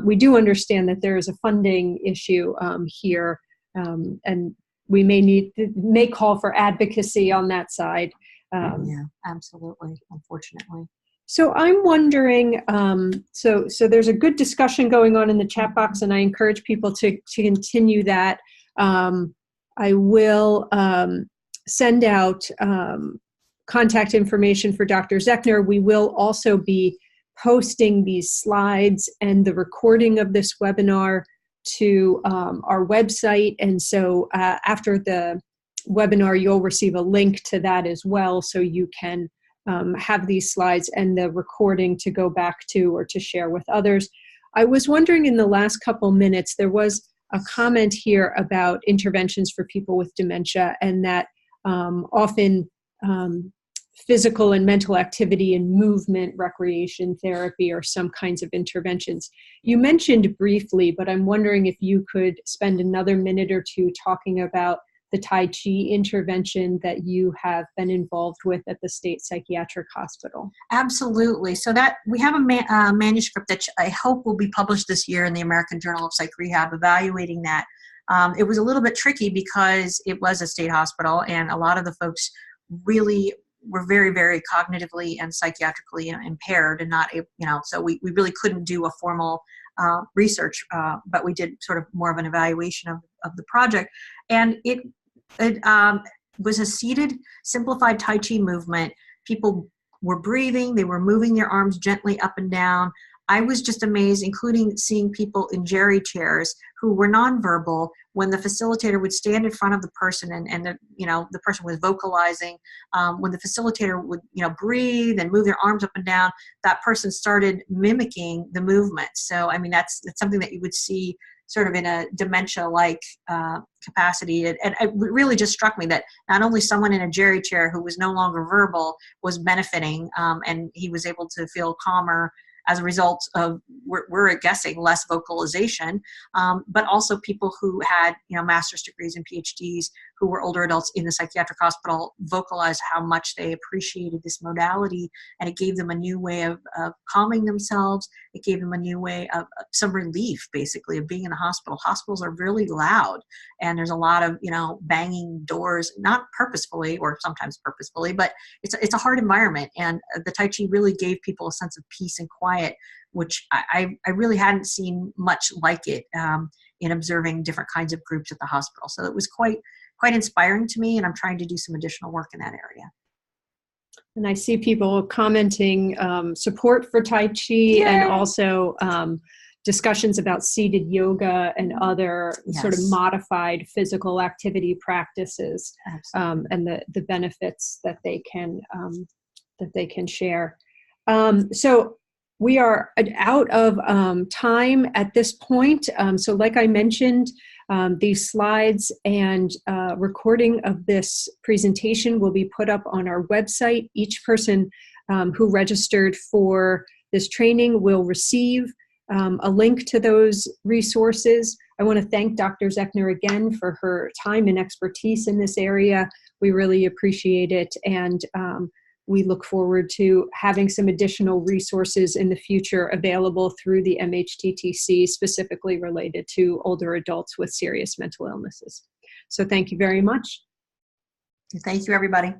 we do understand that there is a funding issue here. And we may call for advocacy on that side. Yeah, absolutely, unfortunately. So I'm wondering, so there's a good discussion going on in the chat box, and I encourage people to continue that. I will send out contact information for Dr. Zechner. We will also be posting these slides and the recording of this webinar to our website. And so after the webinar, you'll receive a link to that as well, so you can have these slides and the recording to go back to or to share with others. I was wondering, in the last couple minutes, there was a comment here about interventions for people with dementia, and that often physical and mental activity and movement, recreation therapy are some kinds of interventions. You mentioned briefly, but I'm wondering if you could spend another minute or two talking about the Tai Chi intervention that you have been involved with at the State Psychiatric Hospital. Absolutely. So that we have a manuscript that I hope will be published this year in the American Journal of Psych Rehab, evaluating that. It was a little bit tricky because it was a state hospital, and a lot of the folks really were very, very cognitively and psychiatrically impaired, and not, so we really couldn't do a formal research, but we did sort of more of an evaluation of the project. And it was a seated, simplified Tai Chi movement. People were breathing, they were moving their arms gently up and down. I was just amazed, including seeing people in jerry chairs who were nonverbal. When the facilitator would stand in front of the person and the person was vocalizing, when the facilitator would breathe and move their arms up and down, that person started mimicking the movement. So I mean, that's something that you would see sort of in a dementia-like capacity. And it really just struck me that not only someone in a jerry chair who was no longer verbal was benefiting, and he was able to feel calmer as a result of, we're guessing, less vocalization, but also people who had master's degrees and PhDs who were older adults in the psychiatric hospital vocalized how much they appreciated this modality, and it gave them a new way of calming themselves. It gave them a new way of some relief, basically, of being in a hospital. Hospitals are really loud, and there's a lot of banging doors, not purposefully or sometimes purposefully, but it's a hard environment, and the Tai Chi really gave people a sense of peace and quiet, which I really hadn't seen much like it in observing different kinds of groups at the hospital. So it was quite inspiring to me, and I'm trying to do some additional work in that area. And I see people commenting support for Tai Chi. Yay. And also discussions about seated yoga and other sort of Yes. modified physical activity practices, Absolutely. and the benefits that they can share. So we are out of time at this point. So like I mentioned, these slides and recording of this presentation will be put up on our website. Each person who registered for this training will receive a link to those resources. I want to thank Dr. Zechner again for her time and expertise in this area. We really appreciate it, and we look forward to having some additional resources in the future available through the MHTTC, specifically related to older adults with serious mental illnesses. So thank you very much. Thank you, everybody.